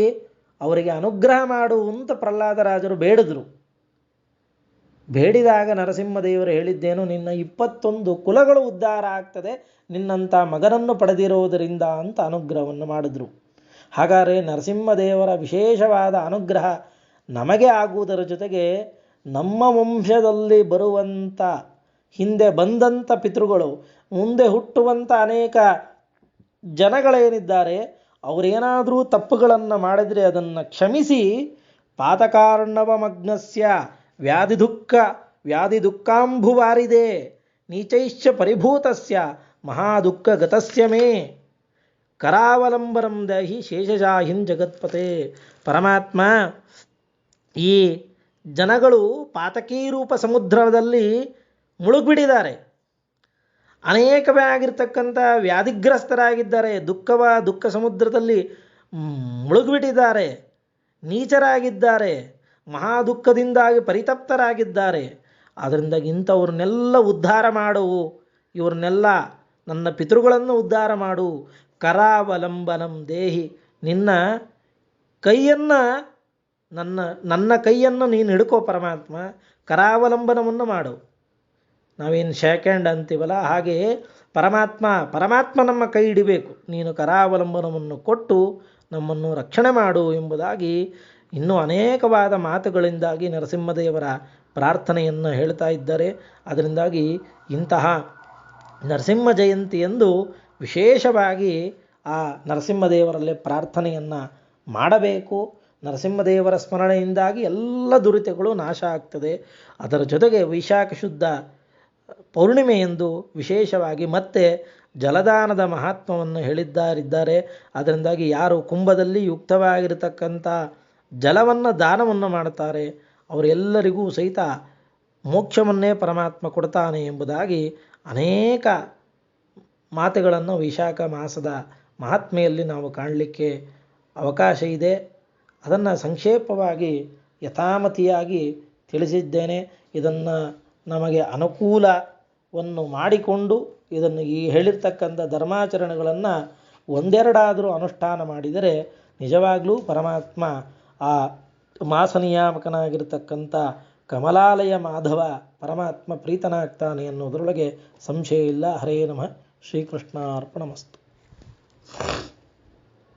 ಅವರಿಗೆ ಅನುಗ್ರಹ ಮಾಡುವಂತ ಪ್ರಹ್ಲಾದರಾಜರು ಬೇಡಿದ್ರು. ಬೇಡಿದಾಗ ನರಸಿಂಹದೇವರು ಹೇಳಿದ್ದೇನು, ನಿನ್ನ 21 ಕುಲಗಳು ಉದ್ಧಾರ ಆಗ್ತದೆ ನಿನ್ನಂಥ ಮಗನನ್ನು ಪಡೆದಿರೋದರಿಂದ ಅಂತ ಅನುಗ್ರಹವನ್ನು ಮಾಡಿದ್ರು. ಹಾಗಾದರೆ ನರಸಿಂಹದೇವರ ವಿಶೇಷವಾದ ಅನುಗ್ರಹ ನಮಗೆ ಆಗುವುದರ ಜೊತೆಗೆ ನಮ್ಮ ವಂಶದಲ್ಲಿ ಬರುವಂಥ ಹಿಂದೆ ಬಂದಂಥ ಪಿತೃಗಳು, ಮುಂದೆ ಹುಟ್ಟುವಂಥ ಅನೇಕ ಜನಗಳೇನಿದ್ದಾರೆ ಅವರೇನಾದರೂ ತಪ್ಪುಗಳನ್ನು ಮಾಡಿದರೆ ಅದನ್ನು ಕ್ಷಮಿಸಿ ಪಾತಕಾರ್ಣವಮಗ್ನಸ್ಯ ವ್ಯಾಧಿ ದುಃಖಾಂಬುವಾರಿದೆ ನೀಚೈಶ್ಚ ಪರಿಭೂತಸ್ಯ ಮಹಾದುಃಖ ಗತಸ್ಯ ಮೇ ಕರಾವಲಂಬನಂ ದೇಹಿ ಶೇಷಜಾಹಿನ್ ಜಗತ್ಪತೆ. ಪರಮಾತ್ಮ, ಈ ಜನಗಳು ಪಾತಕೀ ರೂಪ ಸಮುದ್ರದಲ್ಲಿ ಮುಳುಗಿಬಿಟ್ಟಿದ್ದಾರೆ, ಅನೇಕವಾಗಿರ್ತಕ್ಕಂಥ ವ್ಯಾಧಿಗ್ರಸ್ತರಾಗಿದ್ದಾರೆ, ದುಃಖ ಸಮುದ್ರದಲ್ಲಿ ಮುಳುಗಿಬಿಟ್ಟಿದ್ದಾರೆ, ನೀಚರಾಗಿದ್ದಾರೆ, ಮಹಾದುಃಖದಿಂದಾಗಿ ಪರಿತಪ್ತರಾಗಿದ್ದಾರೆ. ಆದ್ದರಿಂದ ಇಂಥವ್ರನ್ನೆಲ್ಲ ಉದ್ಧಾರ ಮಾಡು, ಇವ್ರನ್ನೆಲ್ಲ ನನ್ನ ಪಿತೃಗಳನ್ನು ಉದ್ಧಾರ ಮಾಡು. ಕರಾವಲಂಬನಂ ದೇಹಿ, ನಿನ್ನ ಕೈಯನ್ನು ನನ್ನ ಕೈಯನ್ನು ನೀನು ಹಿಡ್ಕೋ ಪರಮಾತ್ಮ, ಕರಾವಲಂಬನವನ್ನು ಮಾಡು. ನಾವೇನು ಶೇಕ್ ಹ್ಯಾಂಡ್ ಅಂತೀವಲ್ಲ, ಹಾಗೆ ಪರಮಾತ್ಮ ನಮ್ಮ ಕೈ ಹಿಡಿಬೇಕು. ನೀನು ಕರಾವಲಂಬನವನ್ನು ಕೊಟ್ಟು ನಮ್ಮನ್ನು ರಕ್ಷಣೆ ಮಾಡು ಎಂಬುದಾಗಿ ಇನ್ನೂ ಅನೇಕವಾದ ಮಾತುಗಳಿಂದಾಗಿ ನರಸಿಂಹದೇವರ ಪ್ರಾರ್ಥನೆಯನ್ನು ಹೇಳ್ತಾ ಇದ್ದಾರೆ. ಅದರಿಂದಾಗಿ ಇಂತಹ ನರಸಿಂಹ ಜಯಂತಿಯಂದು ವಿಶೇಷವಾಗಿ ಆ ನರಸಿಂಹದೇವರಲ್ಲೇ ಪ್ರಾರ್ಥನೆಯನ್ನು ಮಾಡಬೇಕು. ನರಸಿಂಹದೇವರ ಸ್ಮರಣೆಯಿಂದಾಗಿ ಎಲ್ಲ ದುರಿತಗಳು ನಾಶ ಆಗ್ತದೆ. ಅದರ ಜೊತೆಗೆ ವೈಶಾಖ ಶುದ್ಧ ಪೌರ್ಣಿಮೆಯಂದು ವಿಶೇಷವಾಗಿ ಮತ್ತೆ ಜಲದಾನದ ಮಹಾತ್ಮವನ್ನು ಹೇಳಿದ್ದಾರೆ. ಅದರಿಂದಾಗಿ ಯಾರು ಕುಂಭದಲ್ಲಿ ಯುಕ್ತವಾಗಿರತಕ್ಕಂಥ ಜಲವನ್ನು ದಾನವನ್ನು ಮಾಡುತ್ತಾರೆ ಅವರೆಲ್ಲರಿಗೂ ಸಹಿತ ಮೋಕ್ಷವನ್ನೇ ಪರಮಾತ್ಮ ಕೊಡ್ತಾನೆ ಎಂಬುದಾಗಿ ಅನೇಕ ಮಾತುಗಳನ್ನು ವೈಶಾಖ ಮಾಸದ ಮಹಾತ್ಮೆಯಲ್ಲಿ ನಾವು ಕಾಣಲಿಕ್ಕೆ ಅವಕಾಶ ಇದೆ. ಅದನ್ನು ಸಂಕ್ಷೇಪವಾಗಿ ಯಥಾಮತಿಯಾಗಿ ತಿಳಿಸಿದ್ದೇನೆ. ಇದನ್ನು ನಮಗೆ ಅನುಕೂಲವನ್ನು ಮಾಡಿಕೊಂಡು ಇದನ್ನು ಈ ಹೇಳಿರ್ತಕ್ಕಂಥ ಧರ್ಮಾಚರಣೆಗಳನ್ನು ಒಂದೆರಡಾದರೂ ಅನುಷ್ಠಾನ ಮಾಡಿದರೆ ನಿಜವಾಗಲೂ ಪರಮಾತ್ಮ ಆ ಮಾಸ ನಿಯಾಮಕನಾಗಿರ್ತಕ್ಕಂಥ ಕಮಲಾಲಯ ಮಾಧವ ಪರಮಾತ್ಮ ಪ್ರೀತನಾಗ್ತಾನೆ ಅನ್ನೋದರೊಳಗೆ ಸಂಶಯ ಇಲ್ಲ. ಹರೇ ನಮಃ. ಶ್ರೀಕೃಷ್ಣಾರ್ಪಣಮಸ್ತು.